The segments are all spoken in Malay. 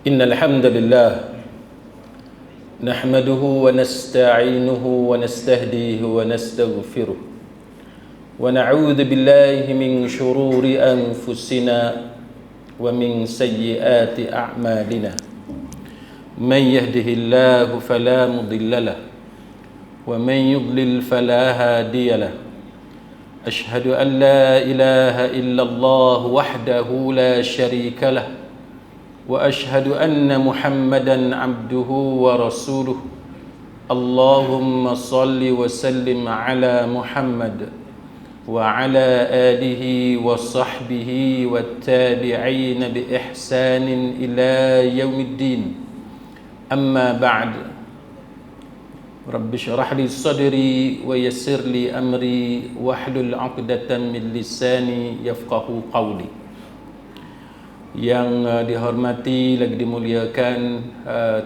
Innal hamdalillah nahmaduhu wa nasta'inuhu wa nastahdihi wa nastaghfiruh wa na'udzu billahi min shururi anfusina wa min sayyiati a'malina. Man yahdihillahu fala mudilla lahu wa man yudlil fala hadiya lahu. Ashhadu an la ilaha illallah wahdahu la sharika lahu wa ashhadu anna Muhammadan abduhu wa rasuluh. Allahumma salli wa sallim ala Muhammad wa ala alihi wa sahbihi wa tabi'in bi ihsanin ila yaumiddin. Amma ba'd. Rabbi shrah li sadri wa yassir li amri wahlul 'uqdatam min lisani yafqahu qawli. Yang dihormati lagi dimuliakan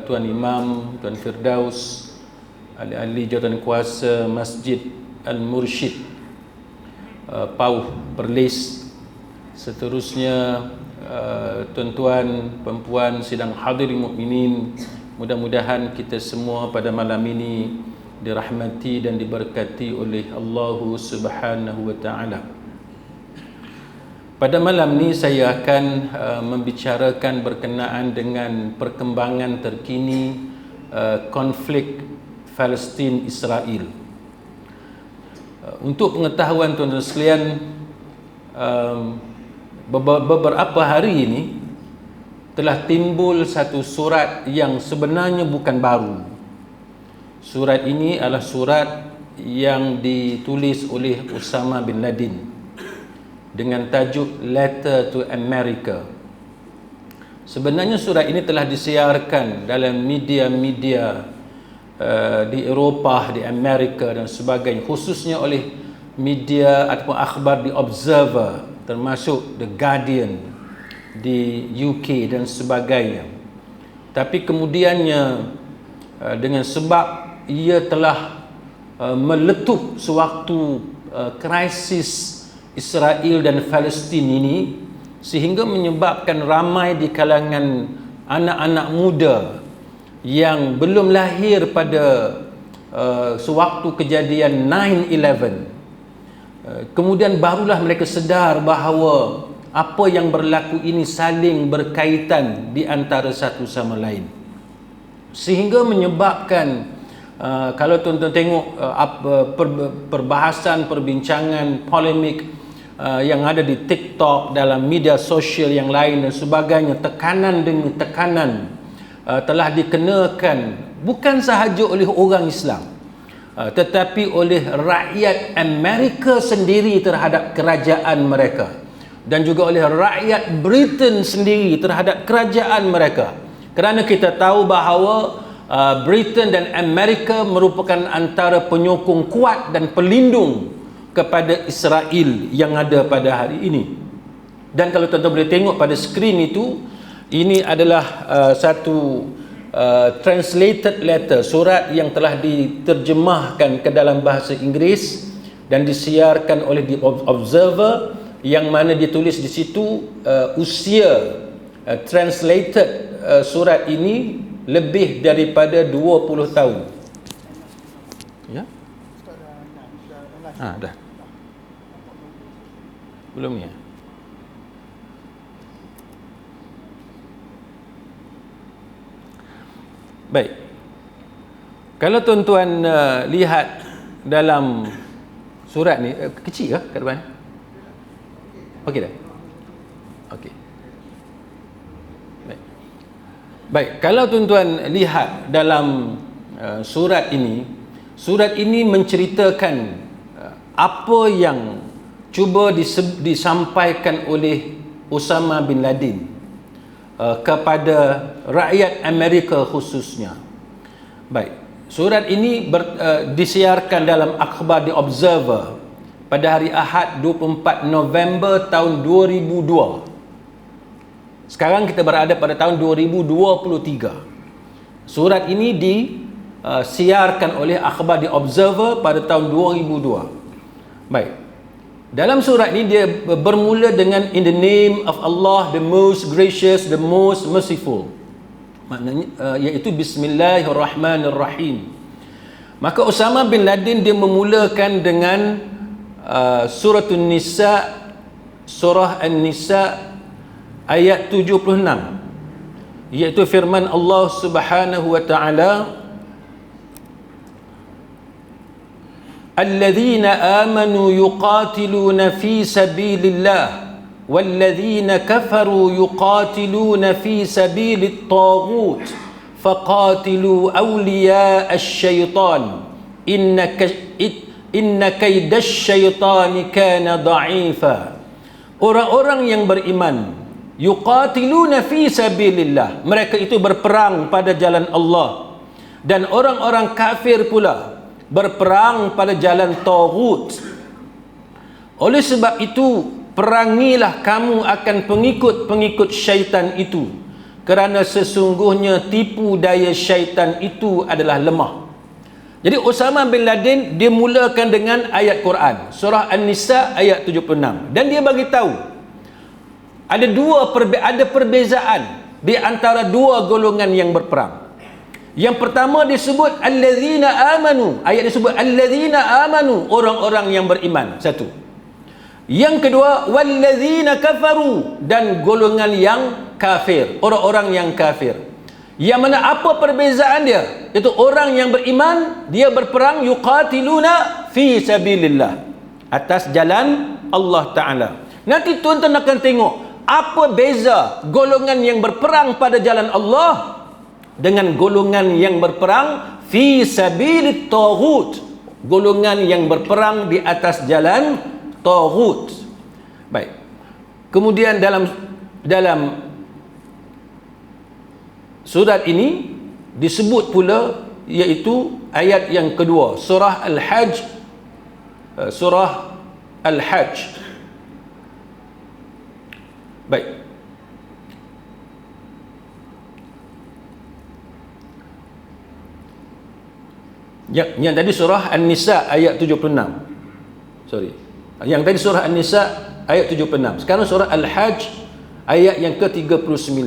Tuan Imam, Tuan Firdaus, ahli-ahli jawatan kuasa Masjid Al-Mursyid Pauh Perlis, seterusnya tuan-tuan, perempuan, sidang hadirin mukminin, mudah-mudahan kita semua pada malam ini dirahmati dan diberkati oleh Allah Subhanahu wa taala. Pada malam ni saya akan membicarakan berkenaan dengan perkembangan terkini konflik Palestin-Israel. Untuk pengetahuan tuan-tuan sekalian, beberapa hari ini telah timbul satu surat yang sebenarnya bukan baru. Surat ini adalah surat yang ditulis oleh Osama bin Laden dengan tajuk Letter to America. Sebenarnya surat ini telah disiarkan dalam media-media di Eropah, di Amerika dan sebagainya, khususnya oleh media ataupun akhbar di Observer, termasuk The Guardian di UK dan sebagainya. Tapi kemudiannya dengan sebab ia telah meletup sewaktu krisis Israel dan Palestin ini, sehingga menyebabkan ramai di kalangan anak-anak muda yang belum lahir pada sewaktu kejadian 9/11, kemudian barulah mereka sedar bahawa apa yang berlaku ini saling berkaitan di antara satu sama lain, sehingga menyebabkan kalau tuan-tuan tengok perbahasan, perbincangan, polemik yang ada di TikTok, dalam media sosial yang lain dan sebagainya, tekanan demi tekanan telah dikenakan bukan sahaja oleh orang Islam, tetapi oleh rakyat Amerika sendiri terhadap kerajaan mereka, dan juga oleh rakyat Britain sendiri terhadap kerajaan mereka. Kerana kita tahu bahawa Britain dan Amerika merupakan antara penyokong kuat dan pelindung kepada Israel yang ada pada hari ini. Dan kalau tuan-tuan boleh tengok pada skrin itu, ini adalah satu translated letter, surat yang telah diterjemahkan ke dalam bahasa Inggeris dan disiarkan oleh The Observer, yang mana ditulis di situ usia translated surat ini lebih daripada 20 tahun. Ya? Dah. Belum ni ya? Baik. Kalau tuan-tuan lihat dalam surat ni, kecil ke kat depan? Okey dah? Okey. Baik. Baik, kalau tuan-tuan lihat dalam surat ini menceritakan apa yang cuba disampaikan oleh Osama bin Laden kepada rakyat Amerika khususnya. Baik, surat ini disiarkan dalam akhbar The Observer pada hari Ahad 24 November tahun 2002. Sekarang kita berada pada tahun 2023. Surat ini disiarkan oleh akhbar The Observer pada tahun 2002. Baik. Dalam surat ini dia bermula dengan in the name of Allah, the most gracious, the most merciful. maknanya iaitu Bismillahirrahmanirrahim. Maka Osama bin Laden dia memulakan dengan surah An-Nisa ayat 76, iaitu firman Allah Subhanahu wa taala, alladzina amanu yuqatiluna fi sabilillah والذين كفروا يقاتلون في سبيل الطاغوت فقاتلوا أولياء الشيطان إن كيد الشيطان كان ضعيفا. Orang-orang yang beriman yuqatiluna fi sabilillah, mereka itu berperang pada jalan Allah, dan orang-orang kafir pula berperang pada jalan taghut. Oleh sebab itu perangilah kamu akan pengikut-pengikut syaitan itu, kerana sesungguhnya tipu daya syaitan itu adalah lemah. Jadi Osama bin Laden dia mulakan dengan ayat Quran surah An-Nisa ayat 76, dan dia bagi tahu ada perbezaan di antara dua golongan yang berperang. Yang pertama disebut allazina amanu, ayat disebut allazina amanu, orang-orang yang beriman, satu. Yang kedua wallazina kafaru, dan golongan yang kafir, orang-orang yang kafir. Yang mana apa perbezaan dia? Itu orang yang beriman dia berperang yuqatiluna fi sabilillah, atas jalan Allah Taala. Nanti tuan-tuan akan tengok apa beza golongan yang berperang pada jalan Allah dengan golongan yang berperang fi sabilit taghut, golongan yang berperang di atas jalan taghut. Baik. Kemudian dalam surat ini disebut pula, iaitu ayat yang kedua surah Al-Hajj, Baik. Yang tadi surah An-Nisa ayat 76. Yang tadi surah An-Nisa ayat 76. Sekarang surah Al-Hajj ayat yang ke-39.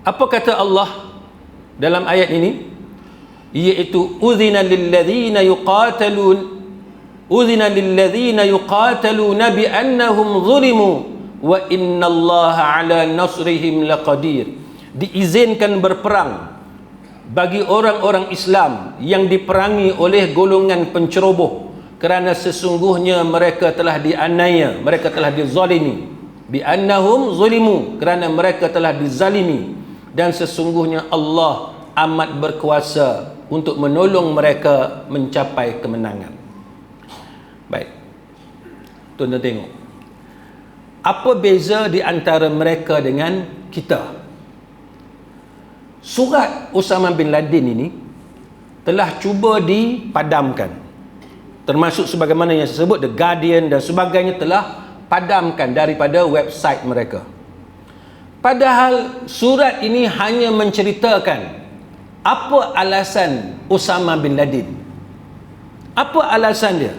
Apa kata Allah dalam ayat ini? Iaitu udzina lilladzina yuqataluna bi annahum zulimu wa innallaha ala nasrihim laqadir. Diizinkan berperang bagi orang-orang Islam yang diperangi oleh golongan penceroboh, kerana sesungguhnya mereka telah dianiaya, mereka telah dizalimi. Bi annahum zulimu, kerana mereka telah dizalimi, dan sesungguhnya Allah amat berkuasa untuk menolong mereka mencapai kemenangan. Baik. Tuan-tuan tengok. Apa beza di antara mereka dengan kita? Surat Osama bin Laden ini telah cuba dipadamkan. Termasuk sebagaimana yang saya sebut, The Guardian dan sebagainya telah padamkan daripada website mereka. Padahal surat ini hanya menceritakan apa alasan Osama bin Laden. Apa alasan dia?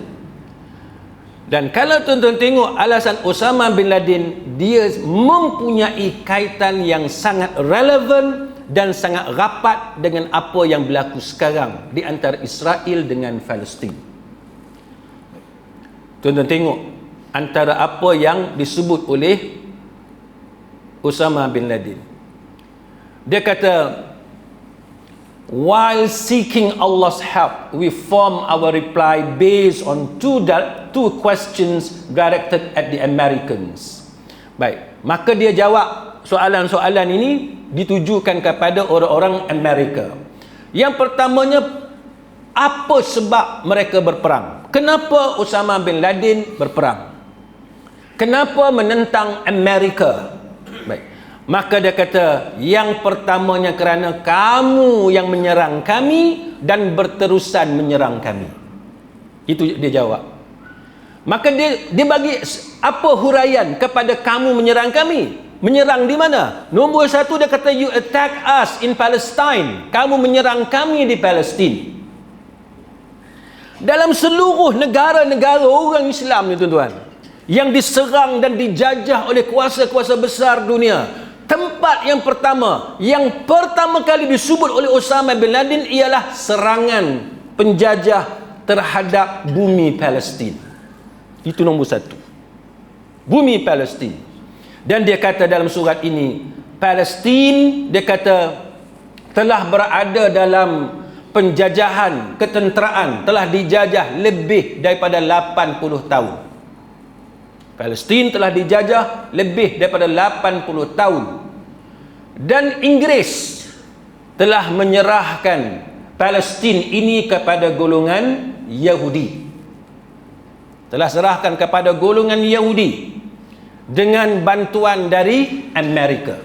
Dan kalau tuan-tuan tengok alasan Osama bin Laden, dia mempunyai kaitan yang sangat relevan dan sangat rapat dengan apa yang berlaku sekarang di antara Israel dengan Palestin. Tuan-tuan tengok antara apa yang disebut oleh Osama bin Laden. Dia kata, while seeking Allah's help, we form our reply based on two questions directed at the Americans. Baik, maka dia jawab soalan-soalan ini ditujukan kepada orang-orang Amerika. Yang pertamanya, apa sebab mereka berperang? Kenapa Osama bin Laden berperang? Kenapa menentang Amerika? Baik. Maka dia kata, yang pertamanya kerana kamu yang menyerang kami dan berterusan menyerang kami. Itu dia jawab. Maka dia bagi apa huraian kepada kamu menyerang kami? Menyerang di mana? Nombor satu dia kata, you attack us in Palestine. Kamu menyerang kami di Palestin. Dalam seluruh negara-negara orang Islam ni tuan-tuan, yang diserang dan dijajah oleh kuasa-kuasa besar dunia, tempat yang pertama kali disebut oleh Osama bin Laden ialah serangan penjajah terhadap bumi Palestin. Itu nombor satu, bumi Palestin. Dan dia kata dalam surat ini, Palestin, dia kata, telah berada dalam penjajahan ketenteraan, telah dijajah lebih daripada 80 tahun. Palestin telah dijajah lebih daripada 80 tahun. Dan Inggeris telah menyerahkan Palestin ini kepada golongan Yahudi. Telah serahkan kepada golongan Yahudi dengan bantuan dari Amerika.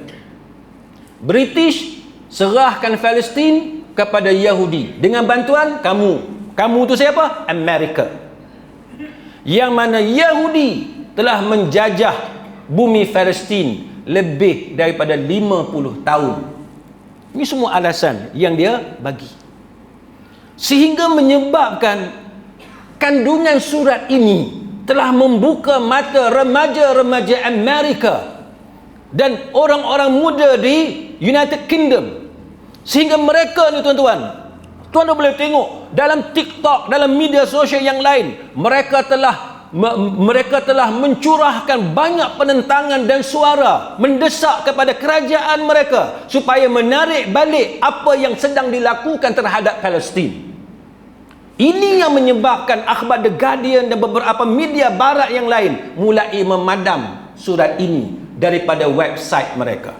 British serahkan Palestin kepada Yahudi dengan bantuan kamu tu siapa? Amerika. Yang mana Yahudi telah menjajah bumi Palestin lebih daripada 50 tahun. Ini semua alasan yang dia bagi, sehingga menyebabkan kandungan surat ini telah membuka mata remaja-remaja Amerika dan orang-orang muda di United Kingdom, sehingga mereka ni tuan-tuan boleh tengok dalam TikTok, dalam media sosial yang lain, mereka telah mencurahkan banyak penentangan dan suara mendesak kepada kerajaan mereka supaya menarik balik apa yang sedang dilakukan terhadap Palestin. Ini yang menyebabkan akhbar The Guardian dan beberapa media barat yang lain mulai memadam surat ini daripada website mereka.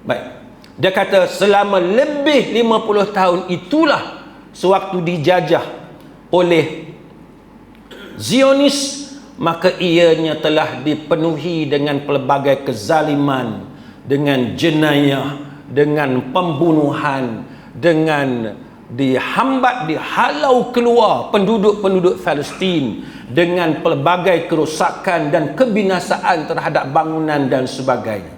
Baik, dia kata selama lebih 50 tahun itulah sewaktu dijajah oleh Zionis, maka ianya telah dipenuhi dengan pelbagai kezaliman, dengan jenayah, dengan pembunuhan, dengan dihalau keluar penduduk-penduduk Palestin, dengan pelbagai kerosakan dan kebinasaan terhadap bangunan dan sebagainya.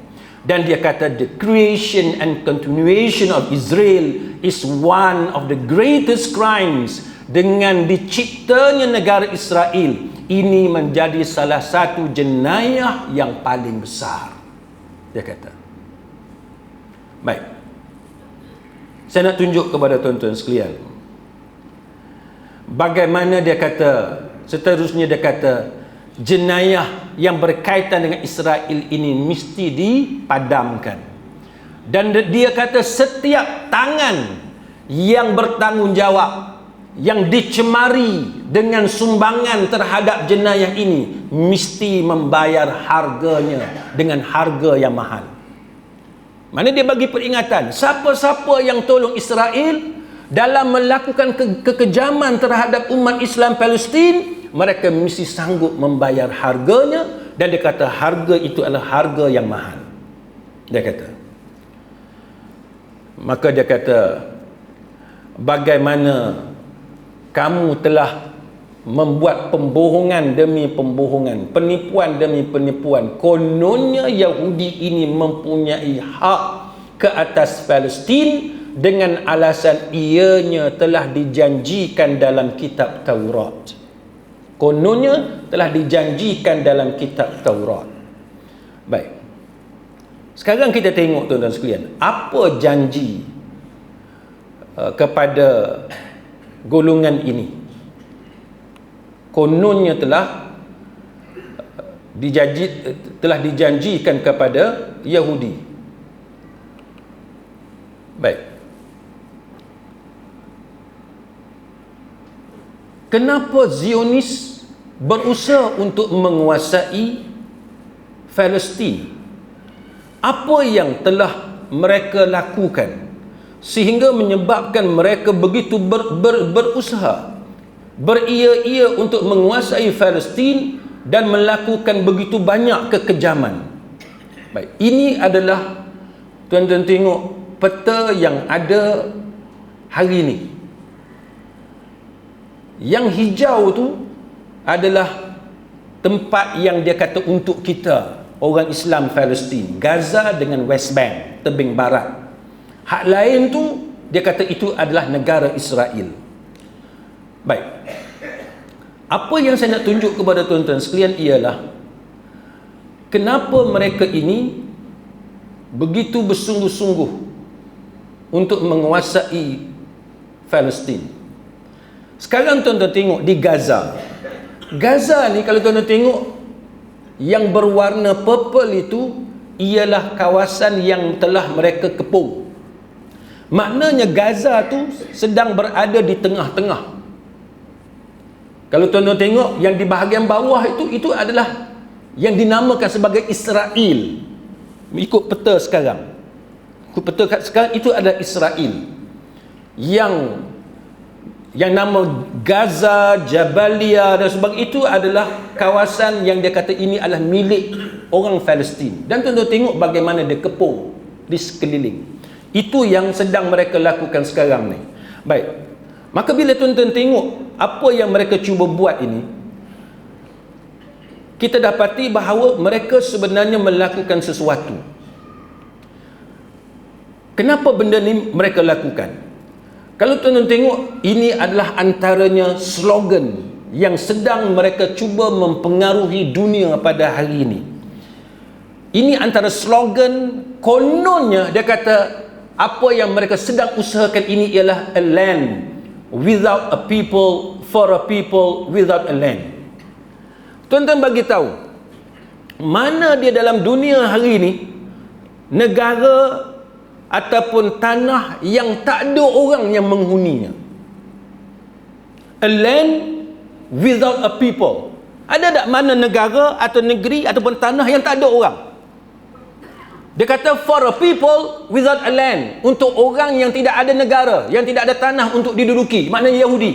Dan dia kata the creation and continuation of Israel is one of the greatest crimes. Dengan diciptanya negara Israel ini menjadi salah satu jenayah yang paling besar, dia kata. Baik, saya nak tunjuk kepada tuan-tuan sekalian bagaimana dia kata seterusnya. Dia kata jenayah yang berkaitan dengan Israel ini mesti dipadamkan. Dan dia kata setiap tangan yang bertanggungjawab, yang dicemari dengan sumbangan terhadap jenayah ini, mesti membayar harganya dengan harga yang mahal. Mana dia bagi peringatan, siapa-siapa yang tolong Israel dalam melakukan kekejaman terhadap umat Islam Palestin, mereka mesti sanggup membayar harganya. Dan dia kata harga itu adalah harga yang mahal, dia kata. Maka dia kata, bagaimana kamu telah membuat pembohongan demi pembohongan, penipuan demi penipuan. Kononnya Yahudi ini mempunyai hak ke atas Palestin dengan alasan ianya telah dijanjikan dalam kitab Taurat. Kononnya telah dijanjikan dalam kitab Taurat. Baik, sekarang kita tengok tuan-tuan sekalian, apa janji kepada golongan ini. Kononnya telah dijanjikan kepada Yahudi. Baik, kenapa Zionis berusaha untuk menguasai Palestin? Apa yang telah mereka lakukan sehingga menyebabkan mereka begitu berusaha, beria-ia untuk menguasai Palestin dan melakukan begitu banyak kekejaman? Baik, ini adalah tuan-tuan tengok peta yang ada hari ini. Yang hijau tu adalah tempat yang dia kata untuk kita orang Islam Palestin, Gaza dengan West Bank, tebing barat. Hak lain tu dia kata itu adalah negara Israel. Baik, apa yang saya nak tunjuk kepada tuan-tuan sekalian ialah kenapa mereka ini begitu bersungguh-sungguh untuk menguasai Palestin. Sekarang tuan-tuan tengok di Gaza. Gaza ni kalau tuan-tuan tengok, yang berwarna purple itu ialah kawasan yang telah mereka kepung. Maknanya Gaza tu sedang berada di tengah-tengah. Kalau tuan-tuan tengok yang di bahagian bawah itu adalah yang dinamakan sebagai Israel. Ikut peta sekarang. Ikut peta sekarang itu adalah Israel. Yang nama Gaza, Jabalia dan sebagainya itu adalah kawasan yang dia kata ini adalah milik orang Palestin. Dan tuan-tuan tengok bagaimana dia kepung di sekeliling. Itu yang sedang mereka lakukan sekarang ni. Baik. Maka bila tuan-tuan tengok apa yang mereka cuba buat ini, kita dapati bahawa mereka sebenarnya melakukan sesuatu. Kenapa benda ni mereka lakukan? Kalau tuan-tuan tengok, ini adalah antaranya slogan yang sedang mereka cuba mempengaruhi dunia pada hari ini. Ini antara slogan, kononnya dia kata apa yang mereka sedang usahakan ini ialah a land without a people, for a people without a land. Tuan-tuan bagi tahu, mana dia dalam dunia hari ini negara ataupun tanah yang tak ada orang yang menghuninya. A land without a people. Ada tak mana negara atau negeri ataupun tanah yang tak ada orang? Dia kata for a people without a land. Untuk orang yang tidak ada negara, yang tidak ada tanah untuk diduduki. Maknanya Yahudi.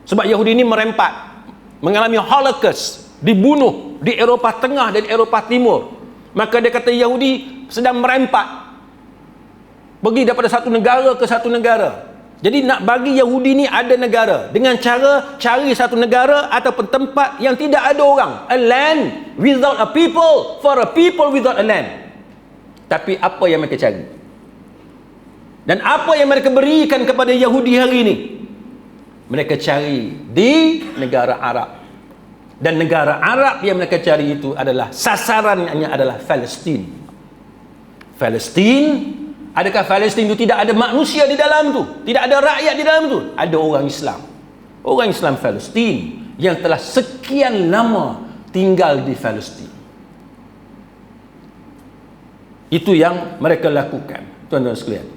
Sebab Yahudi ini merempat, mengalami Holocaust, dibunuh di Eropah Tengah dan Eropah Timur. Maka dia kata Yahudi sedang merempat, pergi daripada satu negara ke satu negara. Jadi nak bagi Yahudi ni ada negara dengan cara cari satu negara ataupun tempat yang tidak ada orang. A land without a people, for a people without a land. Tapi apa yang mereka cari? Dan apa yang mereka berikan kepada Yahudi hari ini? Mereka cari di negara Arab. Dan negara Arab yang mereka cari itu adalah sasarannya adalah Palestin. Palestin, adakah Palestin itu tidak ada manusia di dalam tu? Tidak ada rakyat di dalam tu? Ada orang Islam. Orang Islam Palestin yang telah sekian lama tinggal di Palestin. Itu yang mereka lakukan, tuan-tuan sekalian.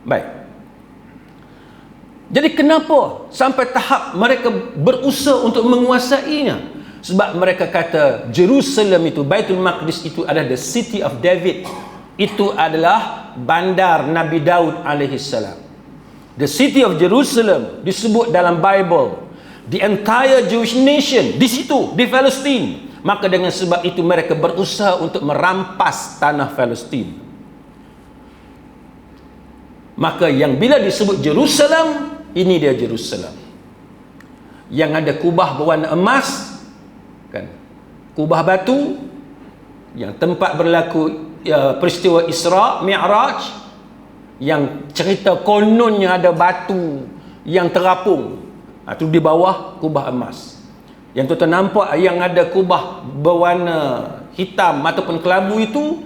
Baik. Jadi kenapa sampai tahap mereka berusaha untuk menguasainya? Sebab mereka kata Jerusalem itu, Baitul Maqdis itu adalah the city of David. Itu adalah bandar Nabi Daud alaihissalam. The city of Jerusalem disebut dalam Bible. The entire Jewish nation di situ, di Palestin. Maka dengan sebab itu mereka berusaha untuk merampas tanah Palestin. Maka yang bila disebut Jerusalem, ini dia Jerusalem. Yang ada kubah berwarna emas, kan? Kubah batu, yang tempat berlaku peristiwa Isra Mi'raj, yang cerita kononnya ada batu yang terapung. Itu di bawah kubah emas. Yang tuan-tuan nampak yang ada kubah berwarna hitam ataupun kelabu itu,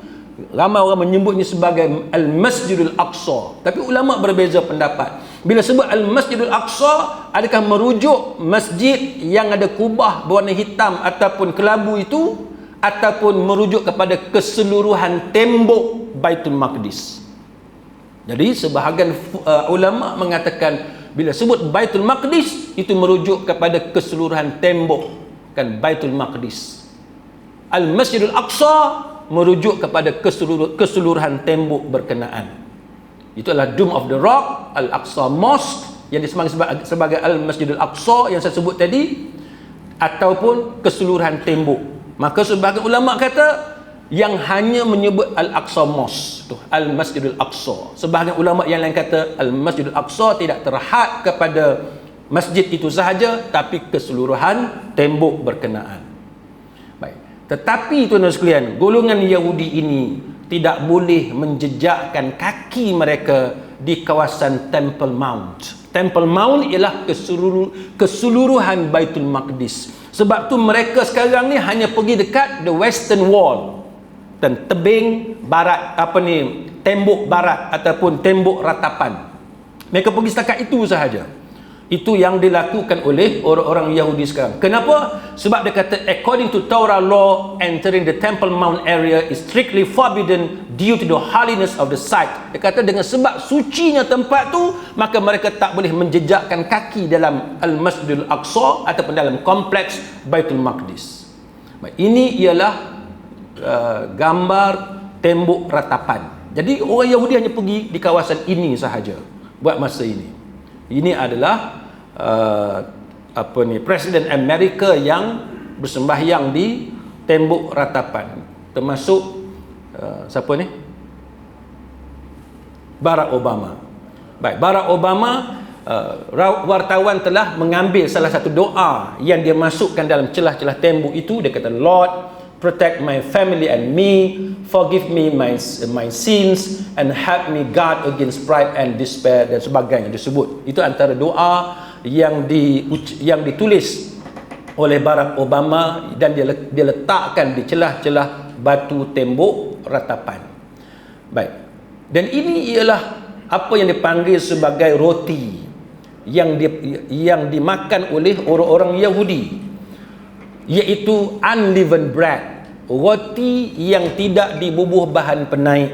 ramai orang menyebutnya sebagai Al-Masjidul Aqsa. Tapi ulama berbeza pendapat. Bila sebut Al-Masjidul Aqsa, adakah merujuk masjid yang ada kubah berwarna hitam ataupun kelabu itu, ataupun merujuk kepada keseluruhan tembok Baitul Maqdis? Jadi sebahagian ulama mengatakan bila sebut Baitul Maqdis itu merujuk kepada keseluruhan tembok, kan, Baitul Maqdis. Al-Masjidul Aqsa merujuk kepada keseluruhan tembok berkenaan. Itu adalah Dome of the Rock, Al-Aqsa Mosque yang disebut sebagai Al-Masjidul Aqsa yang saya sebut tadi, ataupun keseluruhan tembok. Maka sebagian ulama kata yang hanya menyebut Al-Aqsa Mosque tu, Al-Masjidul Aqsa. Sebahagian ulama yang lain kata Al-Masjidul Aqsa tidak terhad kepada masjid itu sahaja, tapi keseluruhan tembok berkenaan. Baik. Tetapi tuan-tuan sekalian, golongan Yahudi ini tidak boleh menjejakkan kaki mereka di kawasan Temple Mount. Temple Mount ialah keseluruhan Baitul Maqdis. Sebab tu mereka sekarang ni hanya pergi dekat the Western Wall. dan tebing barat, tembok barat ataupun tembok ratapan. Mereka pergi setakat itu sahaja. Itu yang dilakukan oleh orang-orang Yahudi sekarang. Kenapa? Sebab dia kata, according to Torah law, entering the Temple Mount area is strictly forbidden due to the holiness of the site. Dia kata dengan sebab sucinya tempat tu, maka mereka tak boleh menjejakkan kaki dalam Al-Masjidil Aqsa ataupun dalam kompleks Baitul Maqdis. Ini ialah gambar tembok ratapan. Jadi orang Yahudi hanya pergi di kawasan ini sahaja buat masa ini. Ini adalah Presiden Amerika yang bersembahyang di tembok ratapan, termasuk siapa ni? Barack Obama. Baik, Barack Obama, wartawan telah mengambil salah satu doa yang dia masukkan dalam celah-celah tembok itu. Dia kata, Lord, protect my family and me, forgive me my sins, and help me guard against pride and despair, dan sebagainya disebut. Itu antara doa yang ditulis oleh Barack Obama dan dia letakkan di celah-celah batu tembok ratapan. Baik. Dan ini ialah apa yang dipanggil sebagai roti yang dimakan oleh orang-orang Yahudi, iaitu unleavened bread, roti yang tidak dibubuh bahan penaik,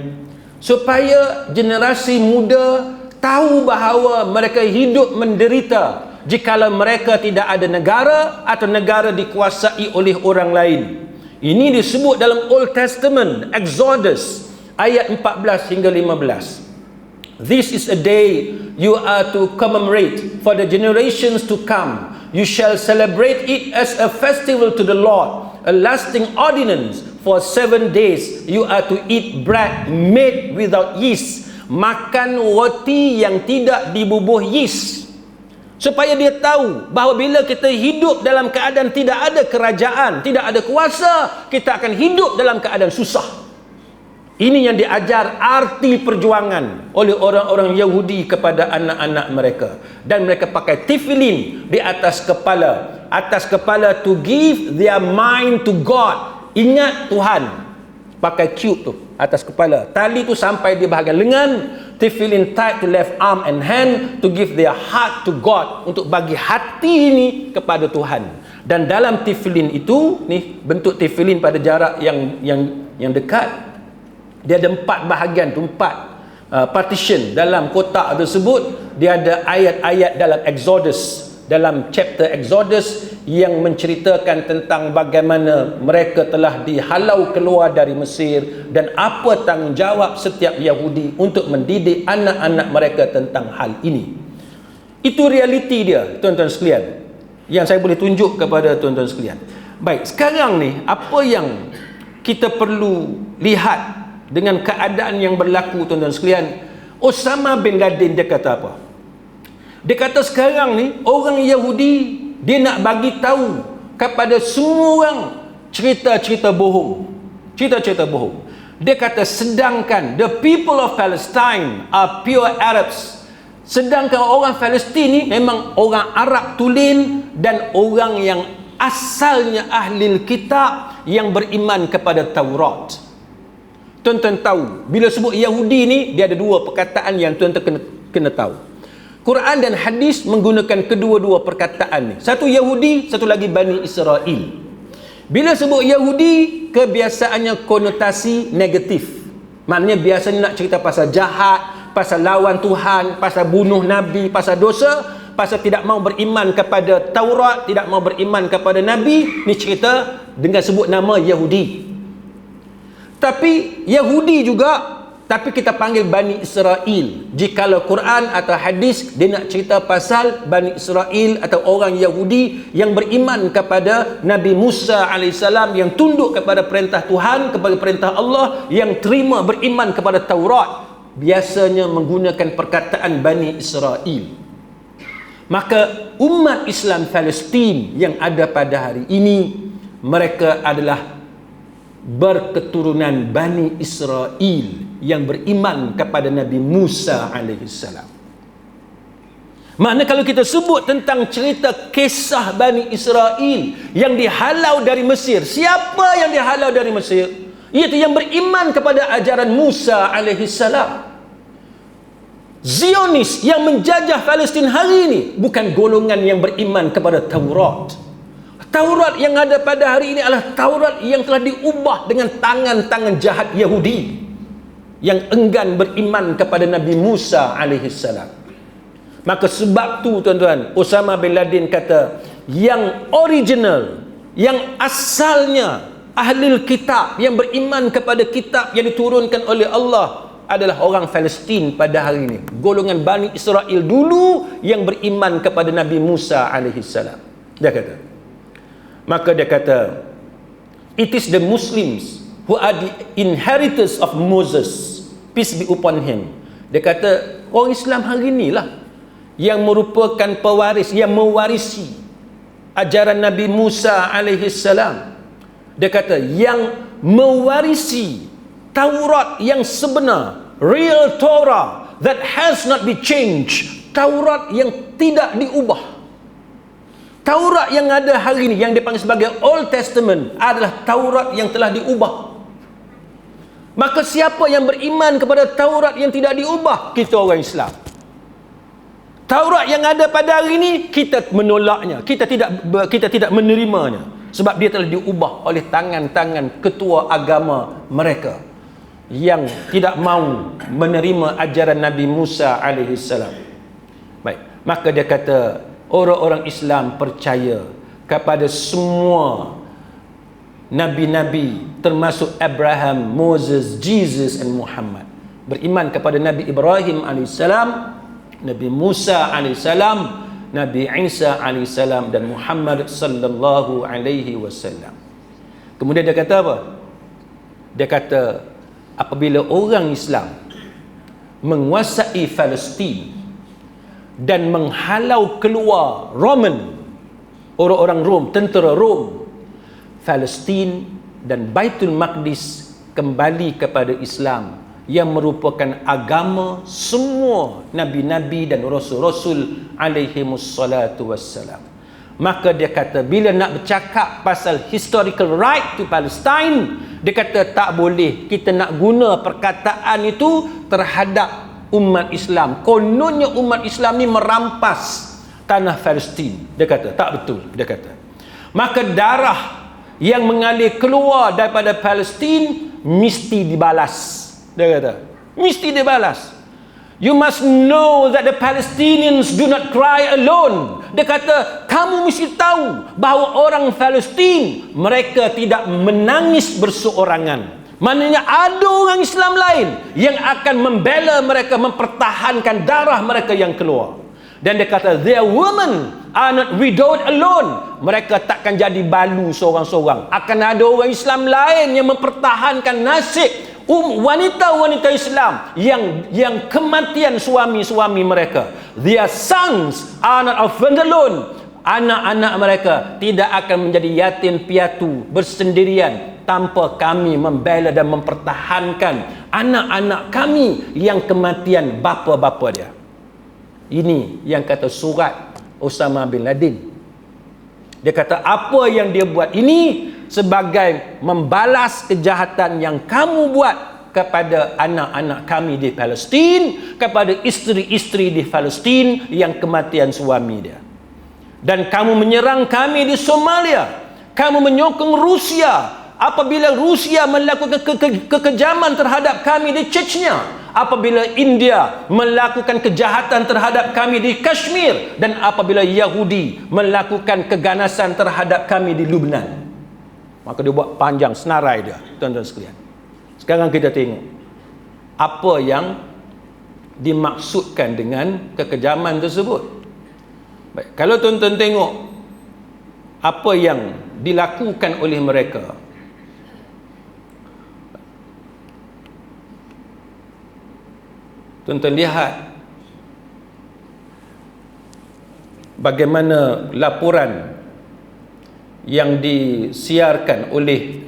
supaya generasi muda tahu bahawa mereka hidup menderita jikalau mereka tidak ada negara atau negara dikuasai oleh orang lain. Ini disebut dalam Old Testament, Exodus ayat 14 hingga 15. This is a day you are to commemorate for the generations to come. You shall celebrate it as a festival to the Lord, a lasting ordinance. For 7 days you are to eat bread made without yeast. Makan roti yang tidak dibubuh yeast, supaya dia tahu bahawa bila kita hidup dalam keadaan tidak ada kerajaan, tidak ada kuasa, kita akan hidup dalam keadaan susah. Ini yang diajar arti perjuangan oleh orang-orang Yahudi kepada anak-anak mereka. Dan mereka pakai tefillin di atas kepala to give their mind to God. Ingat Tuhan. Pakai tube tu atas kepala. Tali tu sampai di bahagian lengan. Tefillin tied to left arm and hand to give their heart to God. Untuk bagi hati ini kepada Tuhan. Dan dalam tefillin itu, ni bentuk tefillin pada jarak yang dekat. Dia ada 4 bahagian, 4 partition dalam kotak tersebut. Dia ada ayat-ayat dalam Exodus, dalam chapter Exodus, yang menceritakan tentang bagaimana mereka telah dihalau keluar dari Mesir dan apa tanggungjawab setiap Yahudi untuk mendidik anak-anak mereka tentang hal ini. Itu realiti dia, tuan-tuan sekalian, yang saya boleh tunjuk kepada tuan-tuan sekalian. Baik, sekarang ni apa yang kita perlu lihat dengan keadaan yang berlaku, tuan-tuan sekalian? Osama bin Laden dia kata apa? Dia kata sekarang ni orang Yahudi dia nak bagi tahu kepada semua orang cerita-cerita bohong. Cerita-cerita bohong. Dia kata sedangkan the people of Palestine are pure Arabs. Sedangkan orang Palestin ni memang orang Arab tulen dan orang yang asalnya ahli kitab yang beriman kepada Taurat. Tuan-tuan tahu, bila sebut Yahudi ni, dia ada 2 perkataan yang tuan-tuan kena tahu. Quran dan hadis menggunakan kedua-dua perkataan ni. Satu Yahudi, satu lagi Bani Israel. Bila sebut Yahudi, kebiasaannya konotasi negatif. Maknanya biasanya nak cerita pasal jahat, pasal lawan Tuhan, pasal bunuh Nabi, pasal dosa, pasal tidak mau beriman kepada Taurat, tidak mau beriman kepada Nabi. Ni cerita dengan sebut nama Yahudi. Tapi Yahudi juga, tapi kita panggil Bani Israel. Jikalau Quran atau hadis dia nak cerita pasal Bani Israel atau orang Yahudi yang beriman kepada Nabi Musa AS, yang tunduk kepada perintah Tuhan, kepada perintah Allah, yang terima beriman kepada Taurat, biasanya menggunakan perkataan Bani Israel. Maka umat Islam Palestin yang ada pada hari ini, mereka adalah berketurunan Bani Israel yang beriman kepada Nabi Musa AS. Makna kalau kita sebut tentang cerita kisah Bani Israel yang dihalau dari Mesir, siapa yang dihalau dari Mesir? iaitu yang beriman kepada ajaran Musa alaihi salam. Zionis yang menjajah Palestin hari ini bukan golongan yang beriman kepada Taurat. Taurat yang ada pada hari ini adalah Taurat yang telah diubah dengan tangan-tangan jahat Yahudi yang enggan beriman kepada Nabi Musa alaihi salam. Maka sebab tu tuan-tuan, Osama bin Laden kata yang original, yang asalnya ahli kitab yang beriman kepada kitab yang diturunkan oleh Allah adalah orang Palestin pada hari ini. Golongan Bani Israel dulu yang beriman kepada Nabi Musa alaihi salam. Dia kata. Maka dia kata, it is the Muslims who are the inheritors of Moses, peace be upon him. Dia kata orang Islam hari inilah yang merupakan pewaris, yang mewarisi ajaran Nabi Musa alaihi salam. Dia kata yang mewarisi Taurat yang sebenar, real Torah that has not been changed, Taurat yang tidak diubah. Taurat yang ada hari ini yang dipanggil sebagai Old Testament adalah Taurat yang telah diubah. Maka siapa yang beriman kepada Taurat yang tidak diubah? Kita orang Islam. Taurat yang ada pada hari ini kita menolaknya, kita tidak menerimanya sebab dia telah diubah oleh tangan-tangan ketua agama mereka yang tidak mau menerima ajaran Nabi Musa alaihi salam. Baik, maka dia kata orang-orang Islam percaya kepada semua nabi-nabi termasuk Abraham, Moses, Jesus dan Muhammad. Beriman kepada Nabi Ibrahim alaihissalam, Nabi Musa alaihissalam, Nabi Isa alaihissalam dan Muhammad sallallahu alaihi wasallam. Kemudian dia kata apa? Dia kata apabila orang Islam menguasai Palestin dan menghalau keluar Roman, orang-orang Rom, tentera Rom, Palestin dan Baitul Maqdis kembali kepada Islam yang merupakan agama semua nabi-nabi dan rasul-rasul alaihimussalatu wassalam. Maka dia kata bila nak bercakap pasal historical right to Palestine, dia kata tak boleh kita nak guna perkataan itu terhadap umat Islam. Kononnya umat Islam ni merampas tanah Palestin. Dia kata tak betul. Dia kata maka darah yang mengalir keluar daripada Palestin mesti dibalas. Dia kata mesti dibalas. You must know that the Palestinians do not cry alone. Dia kata kamu mesti tahu bahawa orang Palestin mereka tidak menangis berseorangan. Maknanya ada orang Islam lain yang akan membela mereka, mempertahankan darah mereka yang keluar. Dan dia kata their women are not widowed alone. Mereka takkan jadi balu seorang-seorang. Akan ada orang Islam lain yang mempertahankan nasib wanita-wanita Islam yang kematian suami-suami mereka. Their sons are not orphaned alone. Anak-anak mereka tidak akan menjadi yatim piatu bersendirian tanpa kami membela dan mempertahankan anak-anak kami yang kematian bapa-bapa dia. Ini yang kata surat Osama bin Laden. Dia kata apa yang dia buat ini sebagai membalas kejahatan yang kamu buat kepada anak-anak kami di Palestin, kepada isteri-isteri di Palestin yang kematian suami dia. Dan kamu menyerang kami di Somalia, kamu menyokong Rusia apabila Rusia melakukan kekejaman terhadap kami di Chechnya, apabila India melakukan kejahatan terhadap kami di Kashmir, dan apabila Yahudi melakukan keganasan terhadap kami di Lebanon. Maka dia buat panjang senarai dia, tuan-tuan sekalian. Sekarang kita tengok apa yang dimaksudkan dengan kekejaman tersebut. Baik, kalau tuan-tuan tengok apa yang dilakukan oleh mereka, tuan-tuan lihat bagaimana laporan yang disiarkan oleh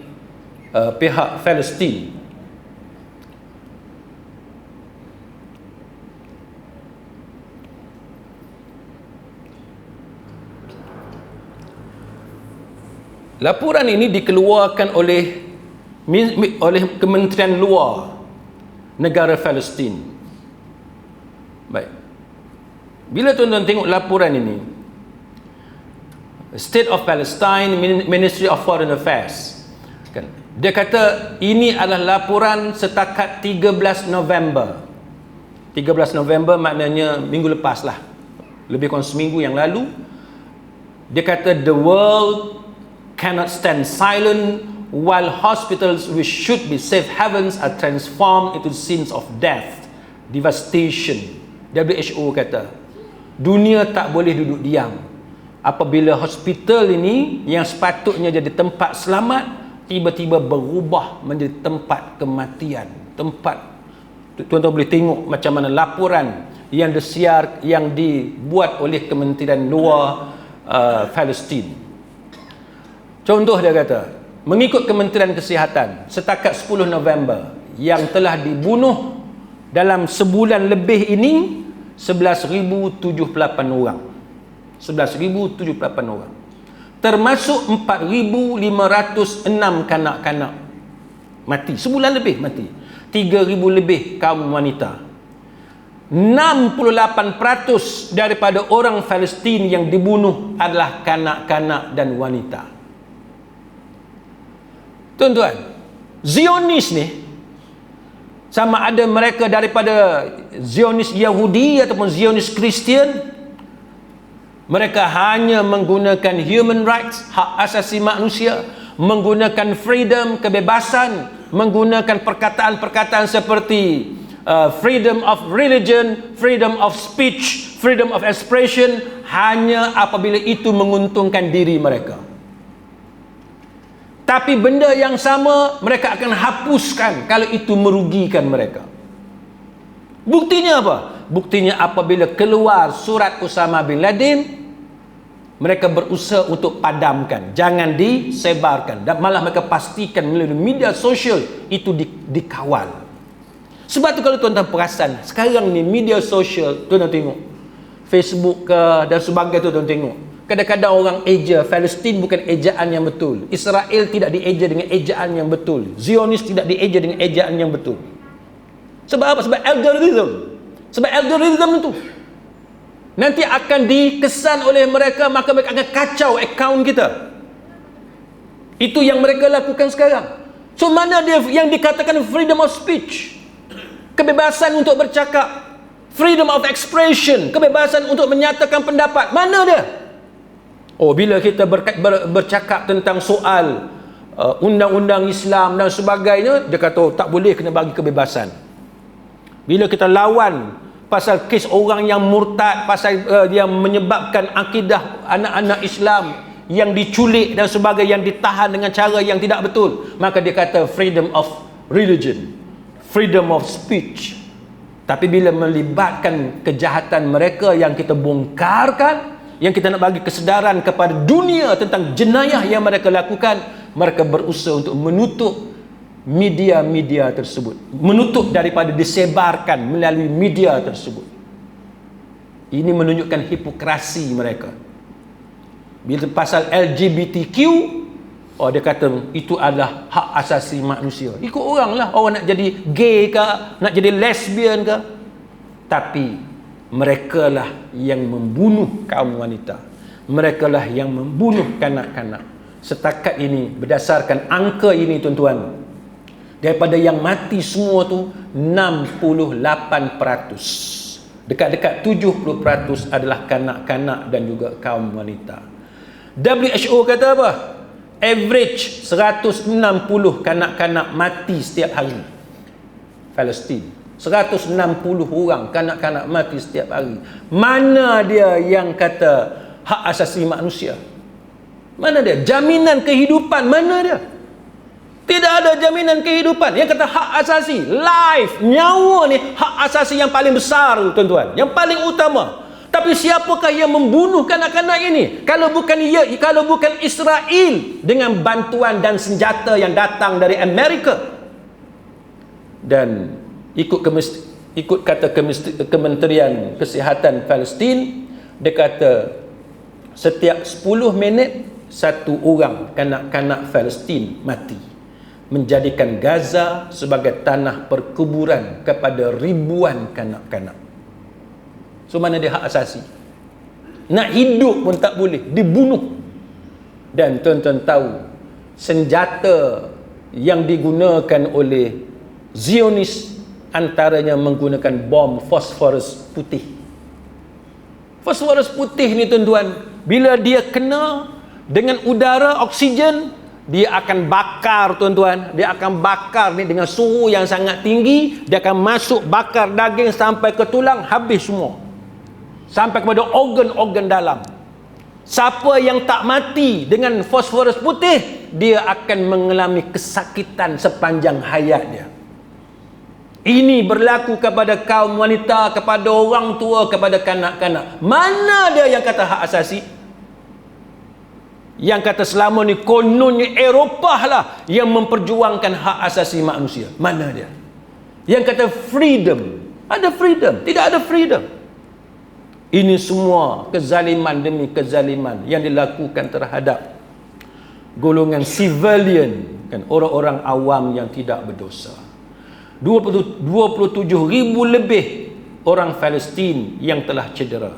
pihak Palestin. Laporan ini dikeluarkan oleh oleh Kementerian Luar negara Palestin. Baik. Bila tuan-tuan tengok laporan ini, State of Palestine, Ministry of Foreign Affairs, kan, dia kata ini adalah laporan setakat 13 November. 13 November maknanya minggu lepas lah, lebih kurang seminggu yang lalu. Dia kata the world cannot stand silent while hospitals which should be safe havens are transformed into scenes of death, devastation. WHO kata dunia tak boleh duduk diam apabila hospital ini yang sepatutnya jadi tempat selamat tiba-tiba berubah menjadi tempat kematian. Tempat, tuan-tuan boleh tengok macam mana laporan yang disiar, yang dibuat oleh Kementerian Luar Palestin. Contoh dia kata, mengikut Kementerian Kesihatan, setakat 10 November yang telah dibunuh dalam sebulan lebih ini 11,078 orang. 11,078 orang. Termasuk 4,506 kanak-kanak mati. Sebulan lebih mati. 3,000 lebih kaum wanita. 68% daripada orang Palestin yang dibunuh adalah kanak-kanak dan wanita. Tuan-tuan, Zionis ni, sama ada mereka daripada Zionis Yahudi ataupun Zionis Kristian, mereka hanya menggunakan human rights, hak asasi manusia, menggunakan freedom, kebebasan, menggunakan perkataan-perkataan seperti freedom of religion, freedom of speech, freedom of expression, hanya apabila itu menguntungkan diri mereka. Tapi benda yang sama mereka akan hapuskan kalau itu merugikan mereka. Buktinya apa? Buktinya apabila keluar surat Osama bin Laden, mereka berusaha untuk padamkan, jangan disebarkan, dan malah mereka pastikan melalui media sosial itu dikawal. Sebab tu kalau tuan-tuan perasan, sekarang ni media sosial, tuan-tuan tengok Facebook ke dan sebagainya, tuan-tuan tengok kadang-kadang orang eja Palestin bukan ejaan yang betul, Israel tidak dieja dengan ejaan yang betul, Zionis tidak dieja dengan ejaan yang betul. Sebab apa? Sebab algoritma. Sebab algoritma itu nanti akan dikesan oleh mereka, maka mereka akan kacau akaun kita. Itu yang mereka lakukan sekarang. So mana dia yang dikatakan freedom of speech, kebebasan untuk bercakap, freedom of expression, kebebasan untuk menyatakan pendapat, mana dia? Oh, bila kita bercakap tentang soal undang-undang Islam dan sebagainya, dia kata oh, tak boleh, kena bagi kebebasan. Bila kita lawan pasal kes orang yang murtad, pasal yang menyebabkan akidah anak-anak Islam yang diculik dan sebagainya, yang ditahan dengan cara yang tidak betul, maka dia kata freedom of religion, freedom of speech. Tapi bila melibatkan kejahatan mereka yang kita bongkarkan, yang kita nak bagi kesedaran kepada dunia tentang jenayah yang mereka lakukan, mereka berusaha untuk menutup media-media tersebut, menutup daripada disebarkan melalui media tersebut. Ini menunjukkan hipokrasi mereka. Bila pasal LGBTQ, oh dia kata itu adalah hak asasi manusia. Ikut orang lah, orang nak jadi gay ke, nak jadi lesbian ke. Tapi mereka lah yang membunuh kaum wanita, mereka lah yang membunuh kanak-kanak. Setakat ini, berdasarkan angka ini tuan-tuan, daripada yang mati semua tu 68%, dekat-dekat 70% adalah kanak-kanak dan juga kaum wanita. WHO kata apa? Average 160 kanak-kanak mati setiap hari. Palestin 160 orang kanak-kanak mati setiap hari. Mana dia yang kata hak asasi manusia? Mana dia? Jaminan kehidupan mana dia? Tidak ada jaminan kehidupan. Yang kata hak asasi, life, nyawa ni hak asasi yang paling besar tuan-tuan, yang paling utama. Tapi siapakah yang membunuh kanak-kanak ini? Kalau bukan Israel dengan bantuan dan senjata yang datang dari Amerika. Dan ikut kata Kementerian Kesihatan Palestin, dia kata setiap 10 minit satu orang kanak-kanak Palestin mati. menjadikan Gaza sebagai tanah perkuburan kepada ribuan kanak-kanak. So mana dia hak asasi? Nak hidup pun tak boleh, dibunuh. Dan tuan-tuan tahu, senjata yang digunakan oleh Zionis antaranya menggunakan bom fosforus putih. Fosforus putih ni tuan-tuan, bila dia kena dengan udara, oksigen, dia akan bakar tuan-tuan. Dia akan bakar ni dengan suhu yang sangat tinggi. Dia akan masuk bakar daging sampai ke tulang, habis semua. Sampai kepada organ-organ dalam. Siapa yang tak mati dengan fosforus putih, dia akan mengalami kesakitan sepanjang hayat dia. Ini berlaku kepada kaum wanita, kepada orang tua, kepada kanak-kanak. Mana dia yang kata hak asasi? Yang kata selama ni kononnya Eropah lah yang memperjuangkan hak asasi manusia. Mana dia? Yang kata freedom. Ada freedom? Tidak ada freedom. Ini semua kezaliman demi kezaliman yang dilakukan terhadap golongan civilian, kan, orang-orang awam yang tidak berdosa. 27,000 lebih orang Palestin yang telah cedera.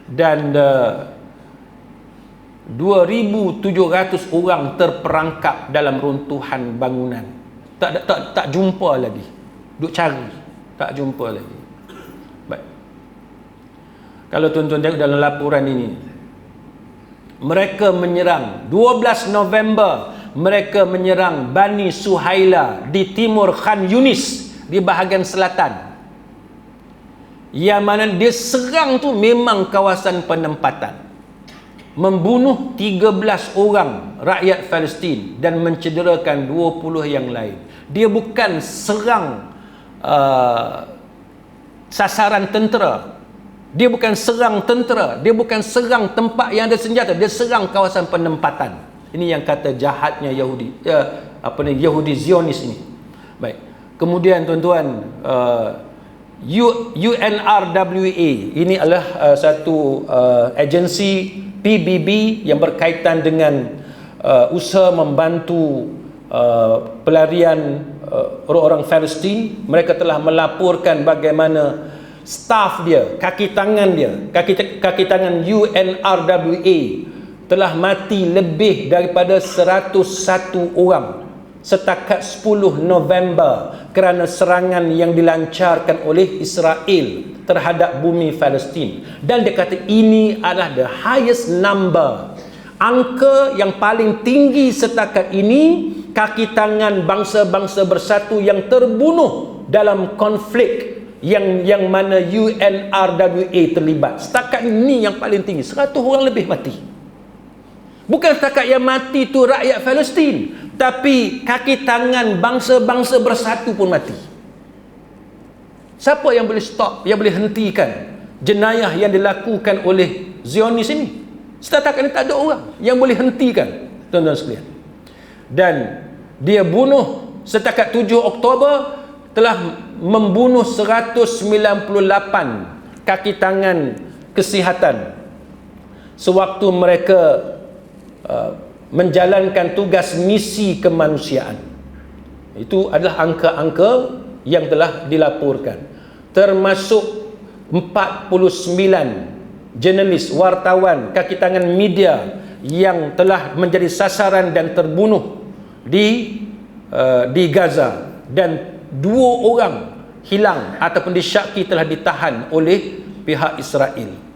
Dan 2,700 orang terperangkap dalam runtuhan bangunan. Tak jumpa lagi. Duk cari, tak jumpa lagi. Baik. Kalau tuan-tuan tengok dalam laporan ini, mereka menyerang 12 November, mereka menyerang Bani Suhaila di timur Khan Yunis di bahagian selatan. Yang mana dia serang tu memang kawasan penempatan. Membunuh 13 orang rakyat Palestin dan mencederakan 20 yang lain. Dia bukan serang sasaran tentera. Dia bukan serang tentera. Dia bukan serang tempat yang ada senjata. Dia serang kawasan penempatan. Ini yang kata jahatnya Yahudi. Yahudi Zionis ini. Baik. Kemudian tuan-tuan, UNRWA ini adalah satu agensi PBB yang berkaitan dengan usaha membantu pelarian orang-orang Palestin. Mereka telah melaporkan bagaimana staf dia, kaki tangan UNRWA telah mati lebih daripada 101 orang setakat 10 November kerana serangan yang dilancarkan oleh Israel terhadap bumi Palestin. Dan dia kata ini adalah the highest number, angka yang paling tinggi setakat ini kaki tangan bangsa-bangsa bersatu yang terbunuh dalam konflik yang mana UNRWA terlibat. Setakat ini yang paling tinggi, 100 orang lebih mati. Bukan setakat yang mati tu rakyat Palestin, tapi kaki tangan bangsa-bangsa bersatu pun mati. Siapa yang boleh stop, yang boleh hentikan jenayah yang dilakukan oleh Zionis ini? Setakat ini tak ada orang yang boleh hentikan, tuan-tuan sekalian. Dan dia bunuh setakat 7 Oktober telah membunuh 198 kaki tangan kesihatan sewaktu mereka menjalankan tugas misi kemanusiaan. Itu adalah angka-angka yang telah dilaporkan, termasuk 49 jurnalis, wartawan, kaki tangan media yang telah menjadi sasaran dan terbunuh di Gaza, dan 2 orang hilang ataupun disyaki telah ditahan oleh pihak Israel.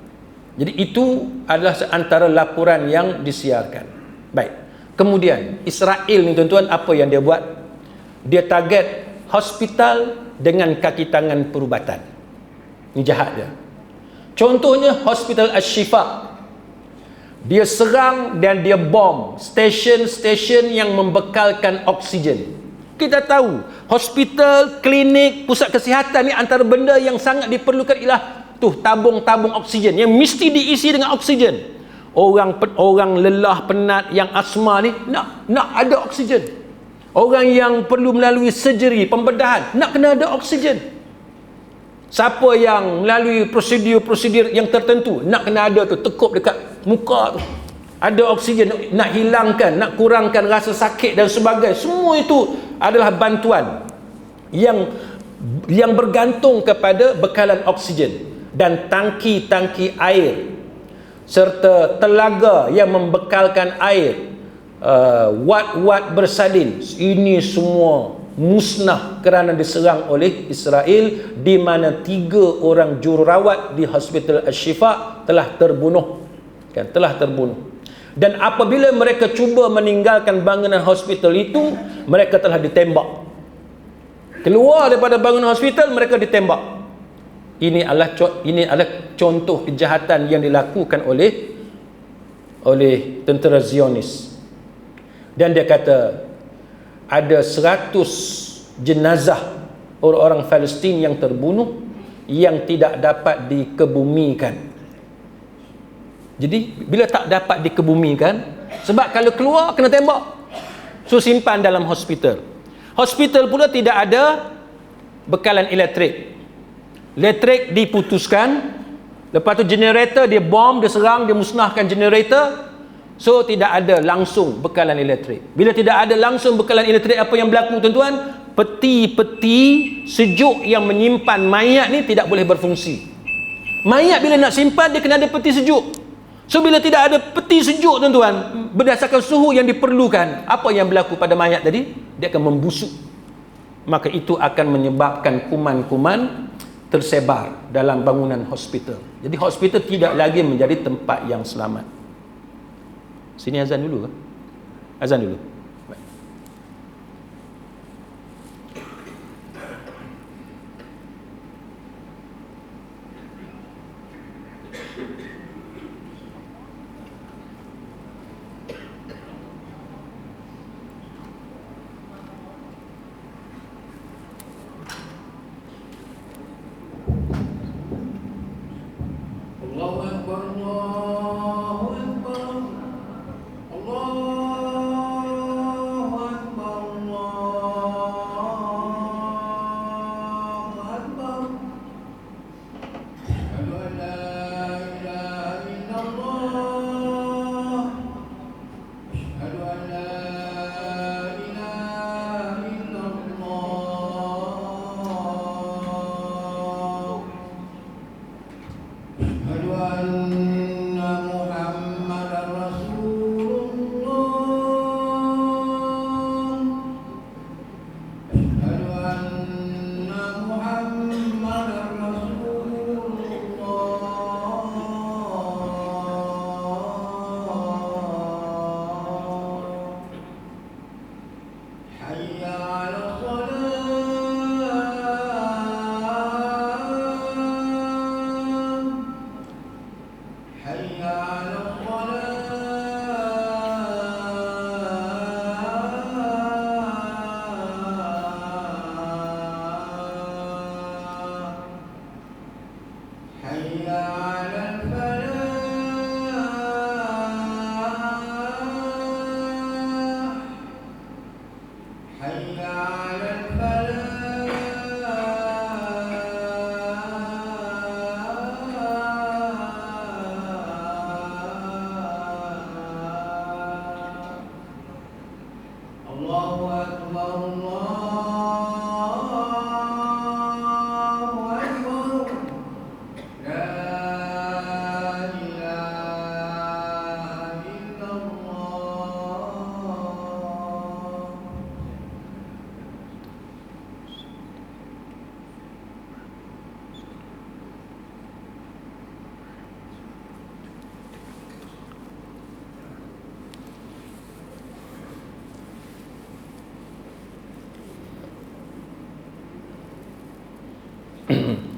Jadi itu adalah antara laporan yang disiarkan. Baik. Kemudian Israel ni tuan-tuan, apa yang dia buat? Dia target hospital dengan kaki tangan perubatan. Ini jahat dia. Contohnya Hospital Ashifa. Dia serang dan dia bom stesen-stesen yang membekalkan oksigen. Kita tahu hospital, klinik, pusat kesihatan ni antara benda yang sangat diperlukan ialah tabung-tabung oksigen yang mesti diisi dengan oksigen. Orang lelah, penat, yang asma ni nak ada oksigen. Orang yang perlu melalui surgery, pembedahan, nak kena ada oksigen. Siapa yang melalui prosedur yang tertentu, nak kena ada tu, tekup dekat muka tu. ada oksigen, nak hilangkan, nak kurangkan rasa sakit dan sebagainya. Semua itu adalah bantuan yang bergantung kepada bekalan oksigen dan tangki-tangki air serta telaga yang membekalkan air, wat-wat bersalin. Ini semua musnah kerana diserang oleh Israel, di mana 3 orang jururawat di Hospital Al-Shifa telah terbunuh. Telah terbunuh. Dan apabila mereka cuba meninggalkan bangunan hospital itu, mereka telah ditembak. Keluar daripada bangunan hospital, mereka ditembak. Ini adalah contoh kejahatan yang dilakukan oleh tentera Zionis. Dan dia kata ada 100 jenazah orang-orang Palestin yang terbunuh yang tidak dapat dikebumikan. Jadi bila tak dapat dikebumikan, sebab kalau keluar kena tembak, so simpan dalam hospital. Hospital pula tidak ada bekalan elektrik. Elektrik diputuskan, lepas tu generator dia bom, dia serang, dia musnahkan generator. So tidak ada langsung bekalan elektrik. Bila tidak ada langsung bekalan elektrik, apa yang berlaku tuan-tuan? Peti-peti sejuk yang menyimpan mayat ni tidak boleh berfungsi. Mayat bila nak simpan, dia kena ada peti sejuk. So bila tidak ada peti sejuk tuan-tuan, berdasarkan suhu yang diperlukan, apa yang berlaku pada mayat tadi? Dia akan membusuk. Maka itu akan menyebabkan kuman-kuman tersebar dalam bangunan hospital. Jadi hospital tidak lagi menjadi tempat yang selamat. Sini azan dulu ke? Azan dulu.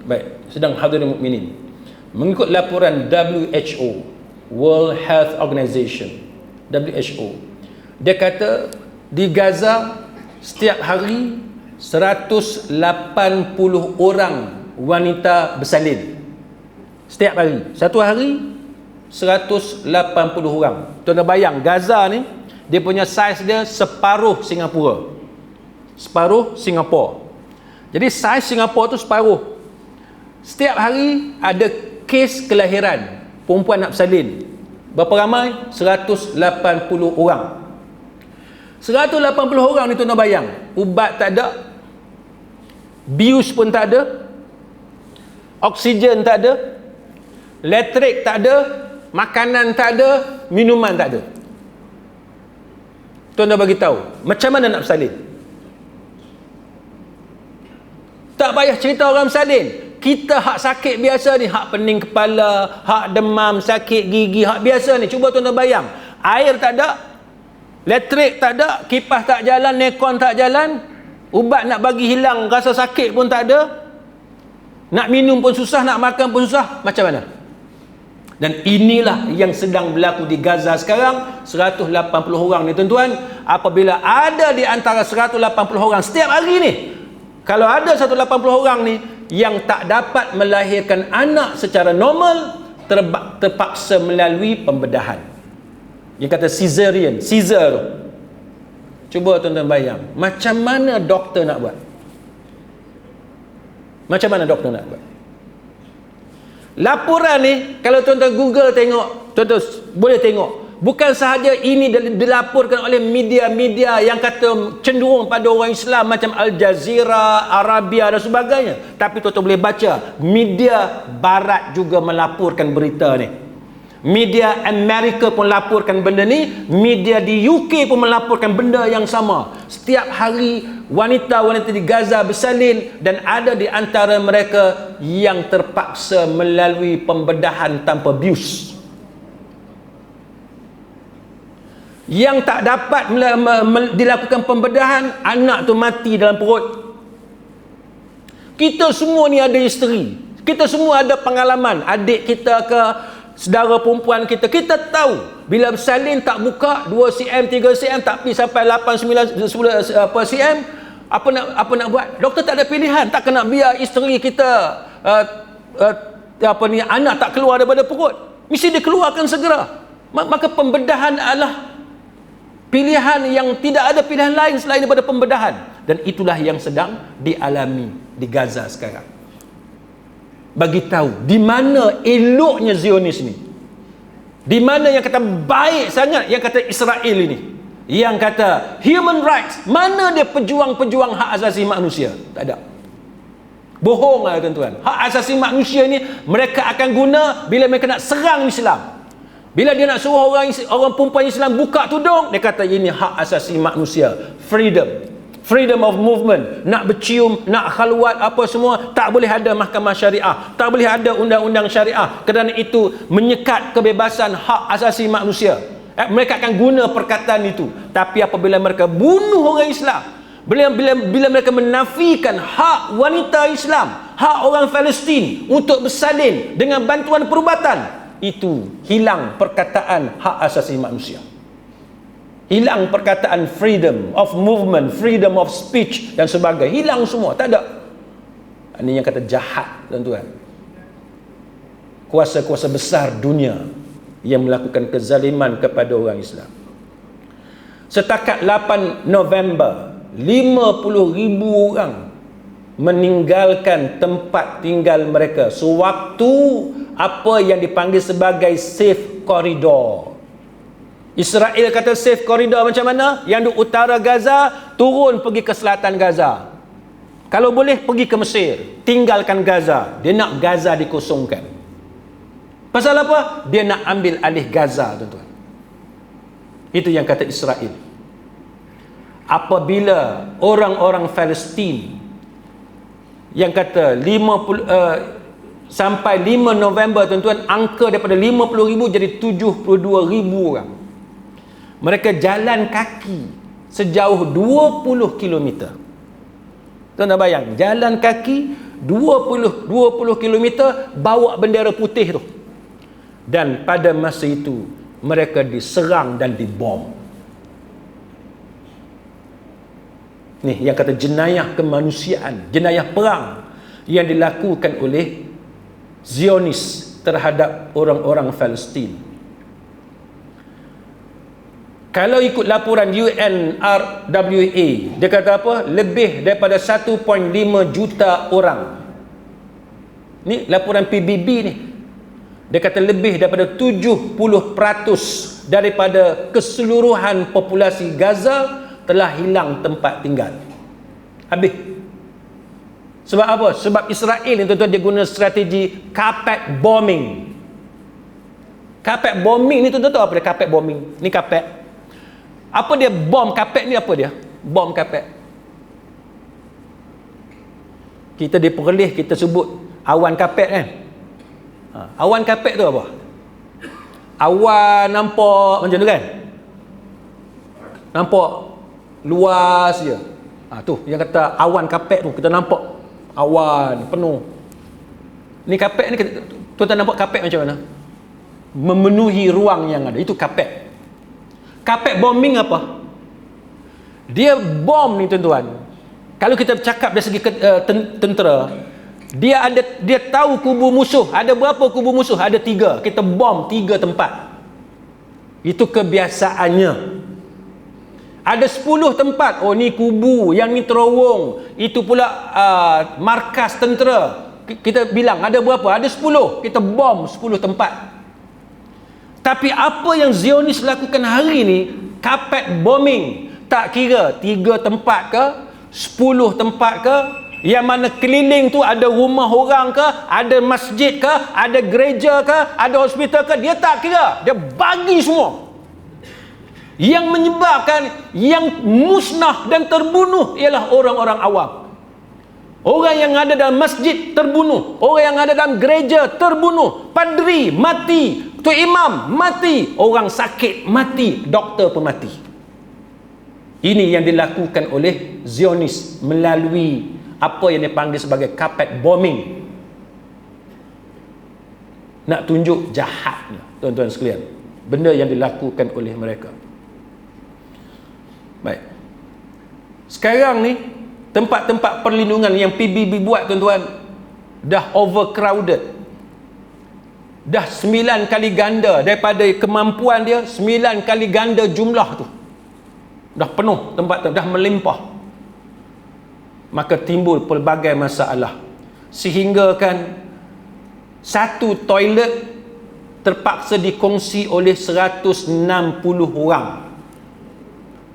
Baik, sedang hadirin mukminin, mengikut laporan WHO, World Health Organization, WHO, dia kata di Gaza setiap hari 180 orang wanita bersalin. Setiap hari, satu hari 180 orang. Tuan bayang, Gaza ni dia punya saiz dia separuh Singapura. Separuh Singapura. Jadi saiz Singapura tu separuh. Setiap hari ada kes kelahiran perempuan nak bersalin. Berapa ramai? 180 orang. 180 orang ni tuan-tuan bayang. Ubat tak ada, bius pun tak ada, oksigen tak ada, elektrik tak ada, makanan tak ada, minuman tak ada. Tuan-tuan bagi tahu, macam mana nak bersalin? Tak payah cerita orang bersalin. Kita hak sakit biasa ni, hak pening kepala, hak demam, sakit gigi, hak biasa ni. Cuba tuan-tuan bayang. Air tak ada, elektrik tak ada, kipas tak jalan, aircon tak jalan, ubat nak bagi hilang rasa sakit pun tak ada, nak minum pun susah, nak makan pun susah. Macam mana? Dan inilah yang sedang berlaku di Gaza sekarang. 180 orang ni tuan-tuan. Apabila ada di antara 180 orang setiap hari ni, kalau ada 180 orang ni yang tak dapat melahirkan anak secara normal, terpaksa melalui pembedahan. Yang kata caesarean, Caesar. Cuba tuan-tuan bayang, macam mana doktor nak buat? Macam mana doktor nak buat? Laporan ni, kalau tuan-tuan Google tengok, tuan-tuan boleh tengok, bukan sahaja ini dilaporkan oleh media-media yang kata cenderung pada orang Islam macam Al Jazeera, Arabia dan sebagainya, tapi tuan-tuan boleh baca media barat juga melaporkan berita ni. Media Amerika pun laporkan benda ni, media di UK pun melaporkan benda yang sama. Setiap hari wanita-wanita di Gaza bersalin, dan ada di antara mereka yang terpaksa melalui pembedahan tanpa bius. Yang tak dapat dilakukan pembedahan, anak tu mati dalam perut. Kita semua ni ada history, kita semua ada pengalaman. Adik kita ke, saudara perempuan kita, kita tahu bila bersalin tak buka 2 cm 3 cm, tak pergi sampai 8 9 10 cm, apa nak buat? Doktor tak ada pilihan, tak kena biar isteri kita anak tak keluar daripada perut, mesti dikeluarkan segera. Maka pembedahan adalah pilihan yang tidak ada pilihan lain selain daripada pembedahan, dan itulah yang sedang dialami di Gaza sekarang. Bagi tahu di mana eloknya Zionis ni, di mana yang kata baik sangat yang kata Israel ini, yang kata human rights. Mana dia pejuang-pejuang hak asasi manusia? Tak ada. Bohong lah tuan-tuan. Hak asasi manusia ni mereka akan guna bila mereka nak serang Islam. Bila dia nak suruh orang perempuan Islam buka tudung, dia kata ini hak asasi manusia, freedom of movement, nak bercium, nak khalwat, apa semua tak boleh ada mahkamah syariah, tak boleh ada undang-undang syariah, kerana itu menyekat kebebasan hak asasi manusia. Mereka akan guna perkataan itu. Tapi apabila mereka bunuh orang Islam, bila mereka menafikan hak wanita Islam, hak orang Palestin untuk bersalin dengan bantuan perubatan, itu hilang perkataan hak asasi manusia. Hilang perkataan freedom of movement, freedom of speech dan sebagainya. Hilang semua, tak ada. Ini yang kata jahat tuan-tuan. Kuasa-kuasa besar dunia yang melakukan kezaliman kepada orang Islam. Setakat 8 November, 50,000 orang meninggalkan tempat tinggal mereka sewaktu apa yang dipanggil sebagai safe corridor. Israel kata safe corridor macam mana? Yang di utara Gaza turun pergi ke selatan Gaza. Kalau boleh pergi ke Mesir, tinggalkan Gaza. Dia nak Gaza dikosongkan. Pasal apa? Dia nak ambil alih Gaza, tuan-tuan. Itu yang kata Israel. Apabila orang-orang Palestin yang kata 50 sampai 5 November tuan-tuan, angka daripada 50,000 jadi 72,000 orang. Mereka jalan kaki sejauh 20 km. Tuan-tuan bayang, jalan kaki 20 km bawa bendera putih tu. Dan pada masa itu mereka diserang dan dibom. Ni yang kata jenayah kemanusiaan, jenayah perang yang dilakukan oleh Zionis terhadap orang-orang Palestin. Kalau ikut laporan UNRWA, dia kata apa? Lebih daripada 1.5 juta orang. Ni laporan PBB ni. Dia kata lebih daripada 70% daripada keseluruhan populasi Gaza telah hilang tempat tinggal. Habis. Sebab apa? Sebab Israel ni tuan-tuan, dia guna strategi carpet bombing. Carpet bombing ni tuan-tuan tahu apa dia carpet bombing? Ni carpet. Apa dia bom carpet ni, apa dia? Bom carpet. Kita diperlih kita sebut awan karpet kan. Awan karpet tu apa? Awan nampak macam tu kan, nampak luas je. Tu yang kata awan karpet tu, kita nampak awan penuh. Ni karpet ni, tuan-tuan nampak karpet macam mana? Memenuhi ruang yang ada, itu karpet. Karpet bombing apa? Dia bom ni tuan-tuan, kalau kita bercakap dari segi tentera, dia tahu kubu musuh. Ada berapa kubu musuh? Ada 3. Kita bom 3 tempat. Itu kebiasaannya. Ada 10 tempat. Oh, ni kubu, yang ni terowong, itu pula markas tentera. Kita bilang ada berapa? Ada 10. Kita bom 10 tempat. Tapi apa yang Zionis lakukan hari ni, carpet bombing. Tak kira 3 tempat ke, 10 tempat ke, yang mana keliling tu ada rumah orang ke, ada masjid ke, ada gereja ke, ada hospital ke, dia tak kira, dia bagi semua. Yang menyebabkan yang musnah dan terbunuh ialah orang-orang awam. Orang yang ada dalam masjid terbunuh, orang yang ada dalam gereja terbunuh, padri mati, tu imam mati, orang sakit mati, doktor pun mati. Ini yang dilakukan oleh Zionis melalui apa yang dipanggil sebagai carpet bombing. Nak tunjuk jahatnya, tuan-tuan sekalian, benda yang dilakukan oleh mereka. Baik. Sekarang ni tempat-tempat perlindungan yang PBB buat, tuan-tuan, dah overcrowded. Dah 9 kali ganda daripada kemampuan dia, 9 kali ganda jumlah tu. Dah penuh tempat tu, dah melimpah. Maka timbul pelbagai masalah, sehingga kan satu toilet terpaksa dikongsi oleh 160 orang.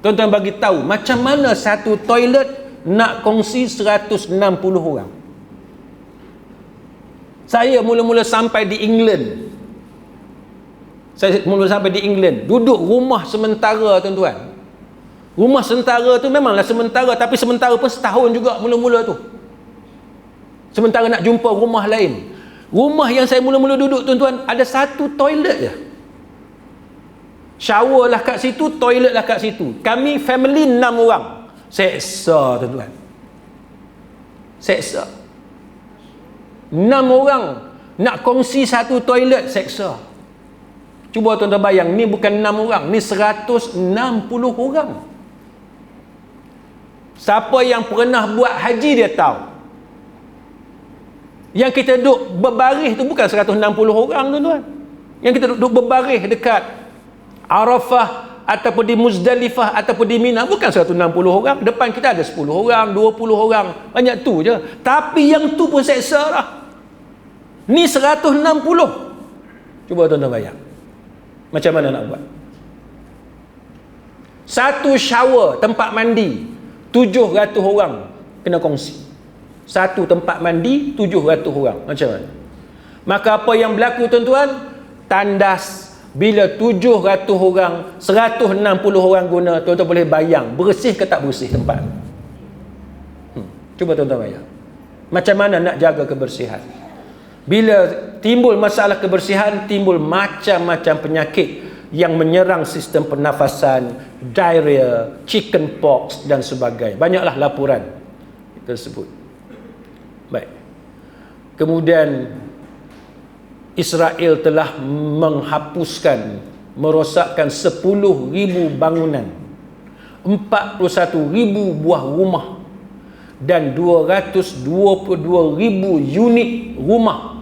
Tuan-tuan bagi tahu macam mana satu toilet nak kongsi 160 orang. Saya mula-mula sampai di England. Duduk rumah sementara, tuan-tuan. Rumah sementara tu memanglah sementara, tapi sementara pun setahun juga mula-mula tu. Sementara nak jumpa rumah lain. Rumah yang saya mula-mula duduk, tuan-tuan, ada satu toilet je. Shower lah kat situ, toilet lah kat situ. Kami family 6 orang. Seksa, tuan-tuan. Seksa. 6 orang nak kongsi satu toilet, seksa. Cuba tuan-tuan bayang, ni bukan 6 orang, ni 160 orang. Siapa yang pernah buat haji dia tahu. Yang kita duduk berbaris tu bukan 160 orang, tuan-tuan. Yang kita duduk berbaris dekat Arafah ataupun di Muzdalifah ataupun di Mina bukan 160 orang. Depan kita ada 10 orang, 20 orang. Banyak tu je. Tapi yang tu pun seksa lah. Ni 160. Cuba tuan-tuan bayang. Macam mana nak buat? Satu shower, tempat mandi, 700 orang kena kongsi. Satu tempat mandi, 700 orang. Macam mana? Maka apa yang berlaku, tuan-tuan? Tandas. Bila 700 orang, 160 orang guna, tuan-tuan boleh bayang bersih ke tak bersih tempat? Cuba tuan-tuan bayang. Macam mana nak jaga kebersihan? Bila timbul masalah kebersihan, timbul macam-macam penyakit yang menyerang sistem pernafasan, diarrhea, chicken pox dan sebagainya. Banyaklah laporan tersebut. Baik. Kemudian Israel telah menghapuskan, merosakkan 10,000 bangunan, 41,000 buah rumah dan 222,000 unit rumah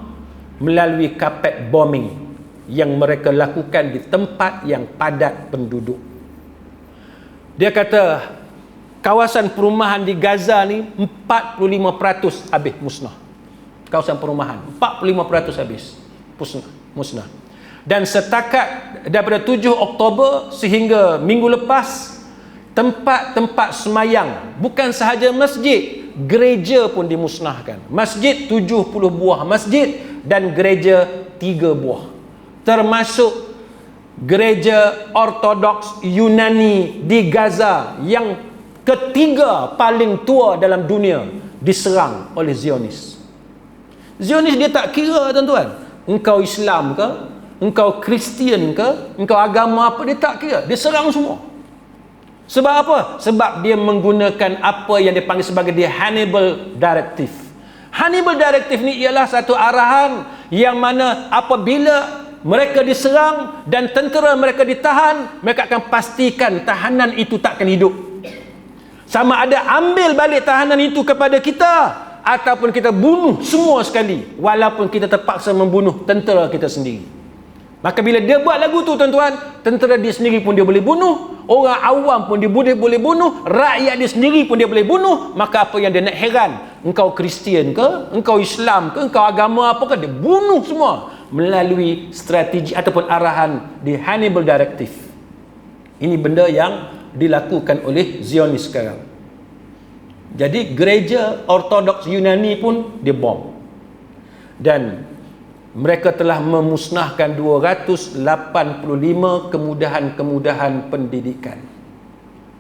melalui carpet bombing yang mereka lakukan di tempat yang padat penduduk. Dia kata kawasan perumahan di Gaza ni 45% habis musnah. Kawasan perumahan 45% habis musnah. Dan setakat daripada 7 Oktober sehingga minggu lepas, tempat-tempat semayang, bukan sahaja masjid, gereja pun dimusnahkan. Masjid 70 buah masjid dan gereja 3 buah. Termasuk gereja Ortodoks Yunani di Gaza yang ketiga paling tua dalam dunia diserang oleh Zionis. Zionis dia tak kira, tuan-tuan, engkau Islam ke, engkau Kristian ke, engkau agama apa, dia tak kira, dia serang semua. Sebab apa? Sebab dia menggunakan apa yang dipanggil sebagai the Hannibal Directive. Hannibal Directive ni ialah satu arahan yang mana apabila mereka diserang dan tentera mereka ditahan, mereka akan pastikan tahanan itu takkan hidup. Sama ada ambil balik tahanan itu kepada kita ataupun kita bunuh semua sekali, walaupun kita terpaksa membunuh tentera kita sendiri. Maka bila dia buat lagu tu, tuan-tuan, tentera dia sendiri pun dia boleh bunuh, orang awam pun dia boleh bunuh, rakyat dia sendiri pun dia boleh bunuh. Maka apa yang dia nak heran, engkau Kristian ke, engkau Islam ke, engkau agama apa ke, dia bunuh semua melalui strategi ataupun arahan di Hannibal Directive. Ini benda yang dilakukan oleh Zionis sekarang. Jadi gereja Ortodoks Yunani pun dibom. Dan mereka telah memusnahkan 285 kemudahan-kemudahan pendidikan.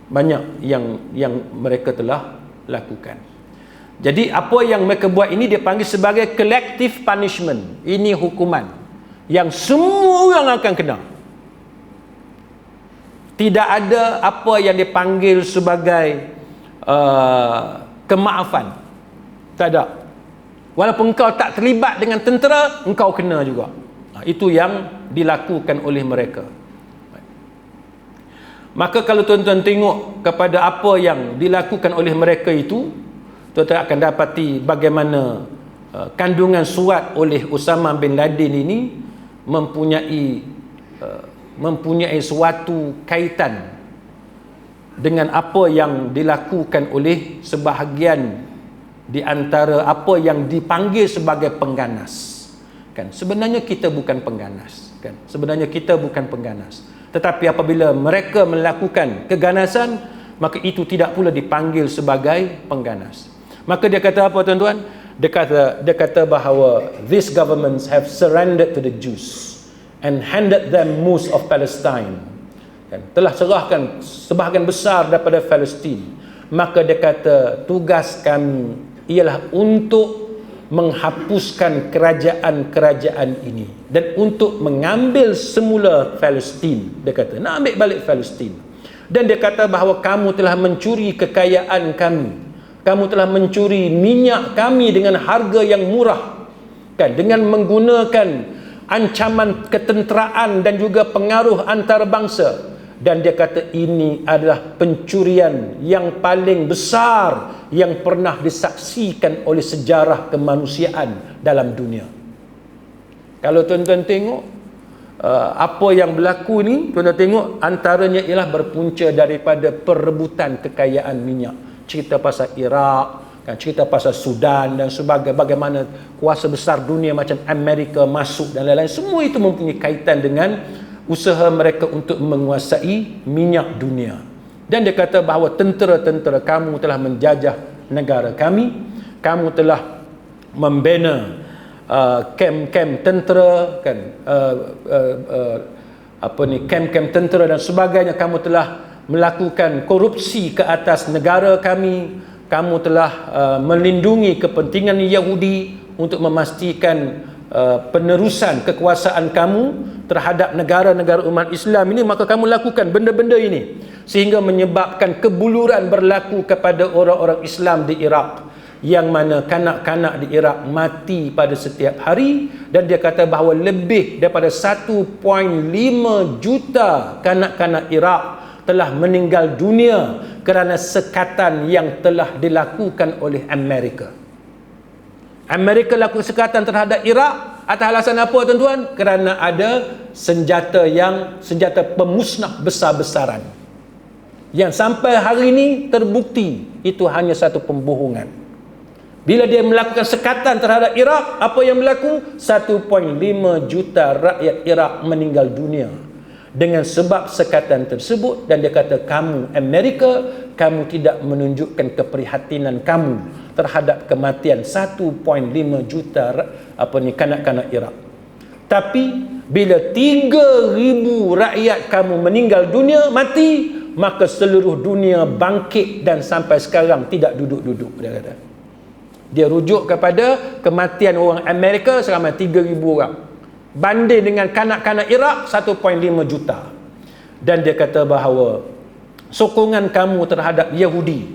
Banyak yang mereka telah lakukan. Jadi apa yang mereka buat ini dia panggil sebagai collective punishment. Ini hukuman yang semua orang akan kena. Tidak ada apa yang dipanggil sebagai kemaafan. Tak ada. Walaupun engkau tak terlibat dengan tentera, engkau kena juga. Itu yang dilakukan oleh mereka. Maka kalau tuan-tuan tengok kepada apa yang dilakukan oleh mereka itu, tuan-tuan akan dapati bagaimana kandungan surat oleh Osama bin Laden ini mempunyai suatu kaitan dengan apa yang dilakukan oleh sebahagian di antara apa yang dipanggil sebagai pengganas. Kan sebenarnya kita bukan pengganas, kan? Sebenarnya kita bukan pengganas. Tetapi apabila mereka melakukan keganasan, maka itu tidak pula dipanggil sebagai pengganas. Maka dia kata apa, tuan-tuan? Dia kata bahawa these governments have surrendered to the Jews and handed them most of Palestine. Kan? Telah serahkan sebahagian besar daripada Palestin. Maka dia kata tugas kami ialah untuk menghapuskan kerajaan-kerajaan ini dan untuk mengambil semula Palestin. Dia kata nak ambil balik Palestin. Dan dia kata bahawa kamu telah mencuri kekayaan kami, kamu telah mencuri minyak kami dengan harga yang murah, kan, dengan menggunakan ancaman ketenteraan dan juga pengaruh antarabangsa. Dan dia kata ini adalah pencurian yang paling besar yang pernah disaksikan oleh sejarah kemanusiaan dalam dunia. Kalau tuan-tuan tengok apa yang berlaku ni, tuan-tuan tengok antaranya ialah berpunca daripada perebutan kekayaan minyak. Cerita pasal Iraq, kan, cerita pasal Sudan dan sebagainya, bagaimana kuasa besar dunia macam Amerika masuk dan lain-lain. Semua itu mempunyai kaitan dengan usaha mereka untuk menguasai minyak dunia. Dan dia kata bahawa tentera-tentera kamu telah menjajah negara kami, kamu telah membina kem-kem tentera, kan, kem-kem tentera dan sebagainya, kamu telah melakukan korupsi ke atas negara kami, kamu telah melindungi kepentingan Yahudi untuk memastikan penerusan kekuasaan kamu terhadap negara-negara umat Islam ini. Maka kamu lakukan benda-benda ini sehingga menyebabkan kebuluran berlaku kepada orang-orang Islam di Iraq, yang mana kanak-kanak di Iraq mati pada setiap hari. Dan dia kata bahawa lebih daripada 1.5 juta kanak-kanak Iraq telah meninggal dunia kerana sekatan yang telah dilakukan oleh Amerika. Amerika lakukan sekatan terhadap Iraq atas alasan apa, tuan-tuan? Kerana ada senjata pemusnah besar-besaran yang sampai hari ini terbukti itu hanya satu pembohongan. Bila dia melakukan sekatan terhadap Iraq, apa yang berlaku? 1.5 juta rakyat Iraq meninggal dunia dengan sebab sekatan tersebut. Dan dia kata, kamu Amerika, kamu tidak menunjukkan keprihatinan kamu terhadap kematian 1.5 juta kanak-kanak Iraq. Tapi bila 3,000 rakyat kamu meninggal dunia, mati, maka seluruh dunia bangkit dan sampai sekarang tidak duduk-duduk, dia kata. Dia rujuk kepada kematian orang Amerika selama 3,000 orang banding dengan kanak-kanak Iraq 1.5 juta. Dan dia kata bahawa sokongan kamu terhadap Yahudi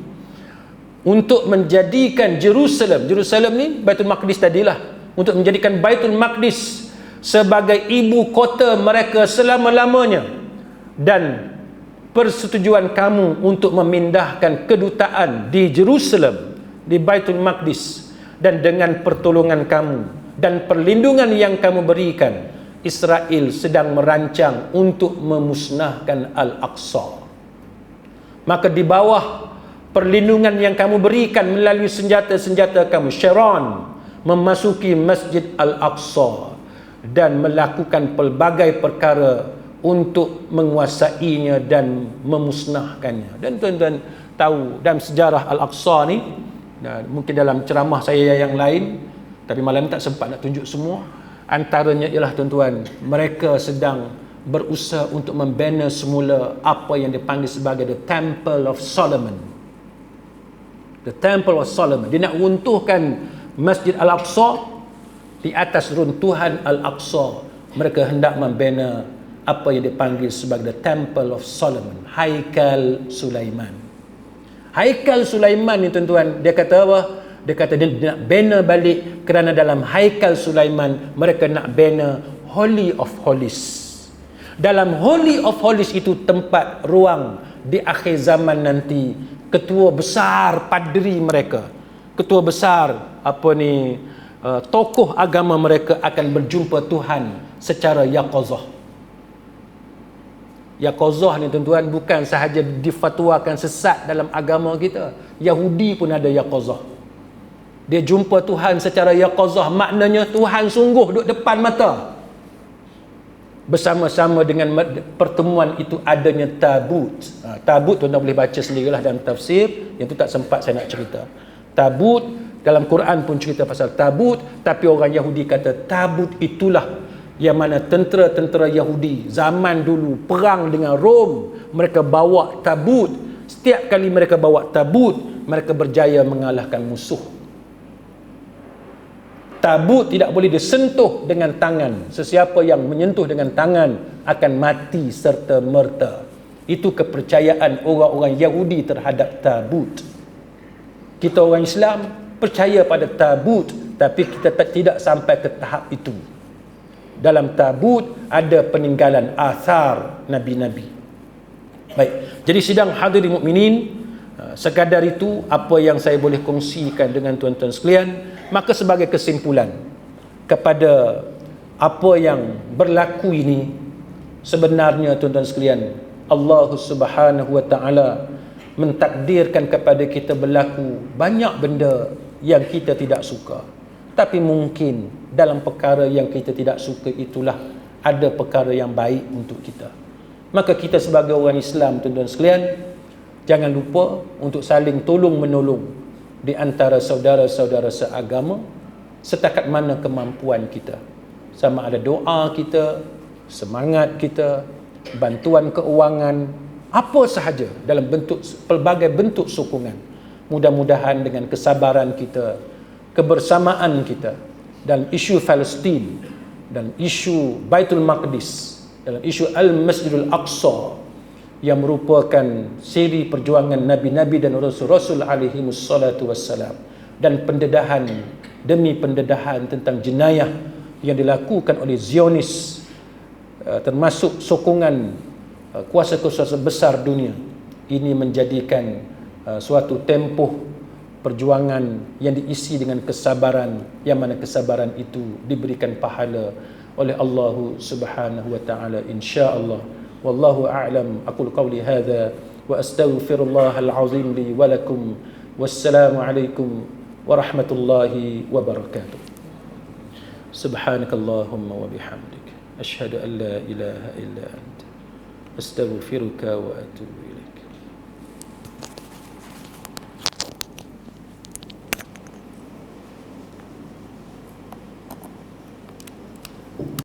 untuk menjadikan Jerusalem ni Baitul Maqdis tadilah, untuk menjadikan Baitul Maqdis sebagai ibu kota mereka selama-lamanya, dan persetujuan kamu untuk memindahkan kedutaan di Jerusalem, di Baitul Maqdis, dan dengan pertolongan kamu dan perlindungan yang kamu berikan, Israel sedang merancang untuk memusnahkan Al-Aqsa. Maka di bawah perlindungan yang kamu berikan melalui senjata-senjata kamu, Sharon memasuki Masjid Al-Aqsa dan melakukan pelbagai perkara untuk menguasainya dan memusnahkannya. Dan tuan-tuan tahu dalam sejarah Al-Aqsa ni, dan mungkin dalam ceramah saya yang lain, tapi malam tak sempat nak tunjuk semua. Antaranya ialah tuan-tuan, mereka sedang berusaha untuk membina semula apa yang dipanggil sebagai The Temple of Solomon. The Temple of Solomon. Dia nak runtuhkan Masjid Al-Aqsa. Di atas runtuhan Al-Aqsa, mereka hendak membina apa yang dipanggil sebagai The Temple of Solomon, Haikal Sulaiman. Haikal Sulaiman ni tuan-tuan, dia kata apa? Dia kata dia nak bina balik, kerana dalam Haikal Sulaiman mereka nak bina Holy of Holies. Dalam Holy of Holies itu tempat ruang di akhir zaman nanti ketua besar padri mereka, ketua besar tokoh agama mereka akan berjumpa Tuhan secara yaqazah. Yaqazah ni tuan-tuan bukan sahaja difatwakan sesat dalam agama kita, Yahudi pun ada yaqazah. Dia jumpa Tuhan secara yaqazah, maknanya Tuhan sungguh duduk depan mata. Bersama-sama dengan pertemuan itu adanya tabut. Tabut tuan-tuan boleh baca sendirilah dalam tafsir, yang tu tak sempat saya nak cerita. Tabut, dalam Quran pun cerita pasal tabut, tapi orang Yahudi kata tabut itulah yang mana tentera-tentera Yahudi zaman dulu perang dengan Rom, mereka bawa tabut. Setiap kali mereka bawa tabut, mereka berjaya mengalahkan musuh. Tabut tidak boleh disentuh dengan tangan. Sesiapa yang menyentuh dengan tangan akan mati serta merta. Itu kepercayaan orang-orang Yahudi terhadap tabut. Kita orang Islam percaya pada tabut, tapi kita tidak sampai ke tahap itu. Dalam tabut ada peninggalan athar Nabi-Nabi. Baik, jadi sidang hadirin mukminin, sekadar itu apa yang saya boleh kongsikan dengan tuan-tuan sekalian. Maka sebagai kesimpulan kepada apa yang berlaku ini, sebenarnya tuan-tuan sekalian, Allah Subhanahu wa taala mentakdirkan kepada kita berlaku banyak benda yang kita tidak suka. Tapi mungkin dalam perkara yang kita tidak suka itulah ada perkara yang baik untuk kita. Maka kita sebagai orang Islam, tuan-tuan sekalian, jangan lupa untuk saling tolong menolong di antara saudara-saudara seagama setakat mana kemampuan kita. Sama ada doa kita, semangat kita, bantuan keuangan, apa sahaja dalam bentuk pelbagai bentuk sokongan. Mudah-mudahan dengan kesabaran kita, kebersamaan kita dalam isu Palestin, dalam isu Baitul Maqdis, dalam isu Al-Masjidul Aqsa yang merupakan siri perjuangan Nabi-Nabi dan Rasul-Rasul alaihi wassalatu wassalam, dan pendedahan demi pendedahan tentang jenayah yang dilakukan oleh Zionis, termasuk sokongan kuasa-kuasa besar dunia. Ini menjadikan suatu tempoh perjuangan yang diisi dengan kesabaran, yang mana kesabaran itu diberikan pahala oleh Allah Subhanahu wa taala insya-Allah. Wallahu a'lam. Aqulu qawli hadha wa astaghfirullahal azim li wa lakum. Wassalamu alaikum warahmatullahi wabarakatuh. Subhanakallahumma wa bihamdik asyhadu an la ilaha illa anta astaghfiruka wa atubu ilaik.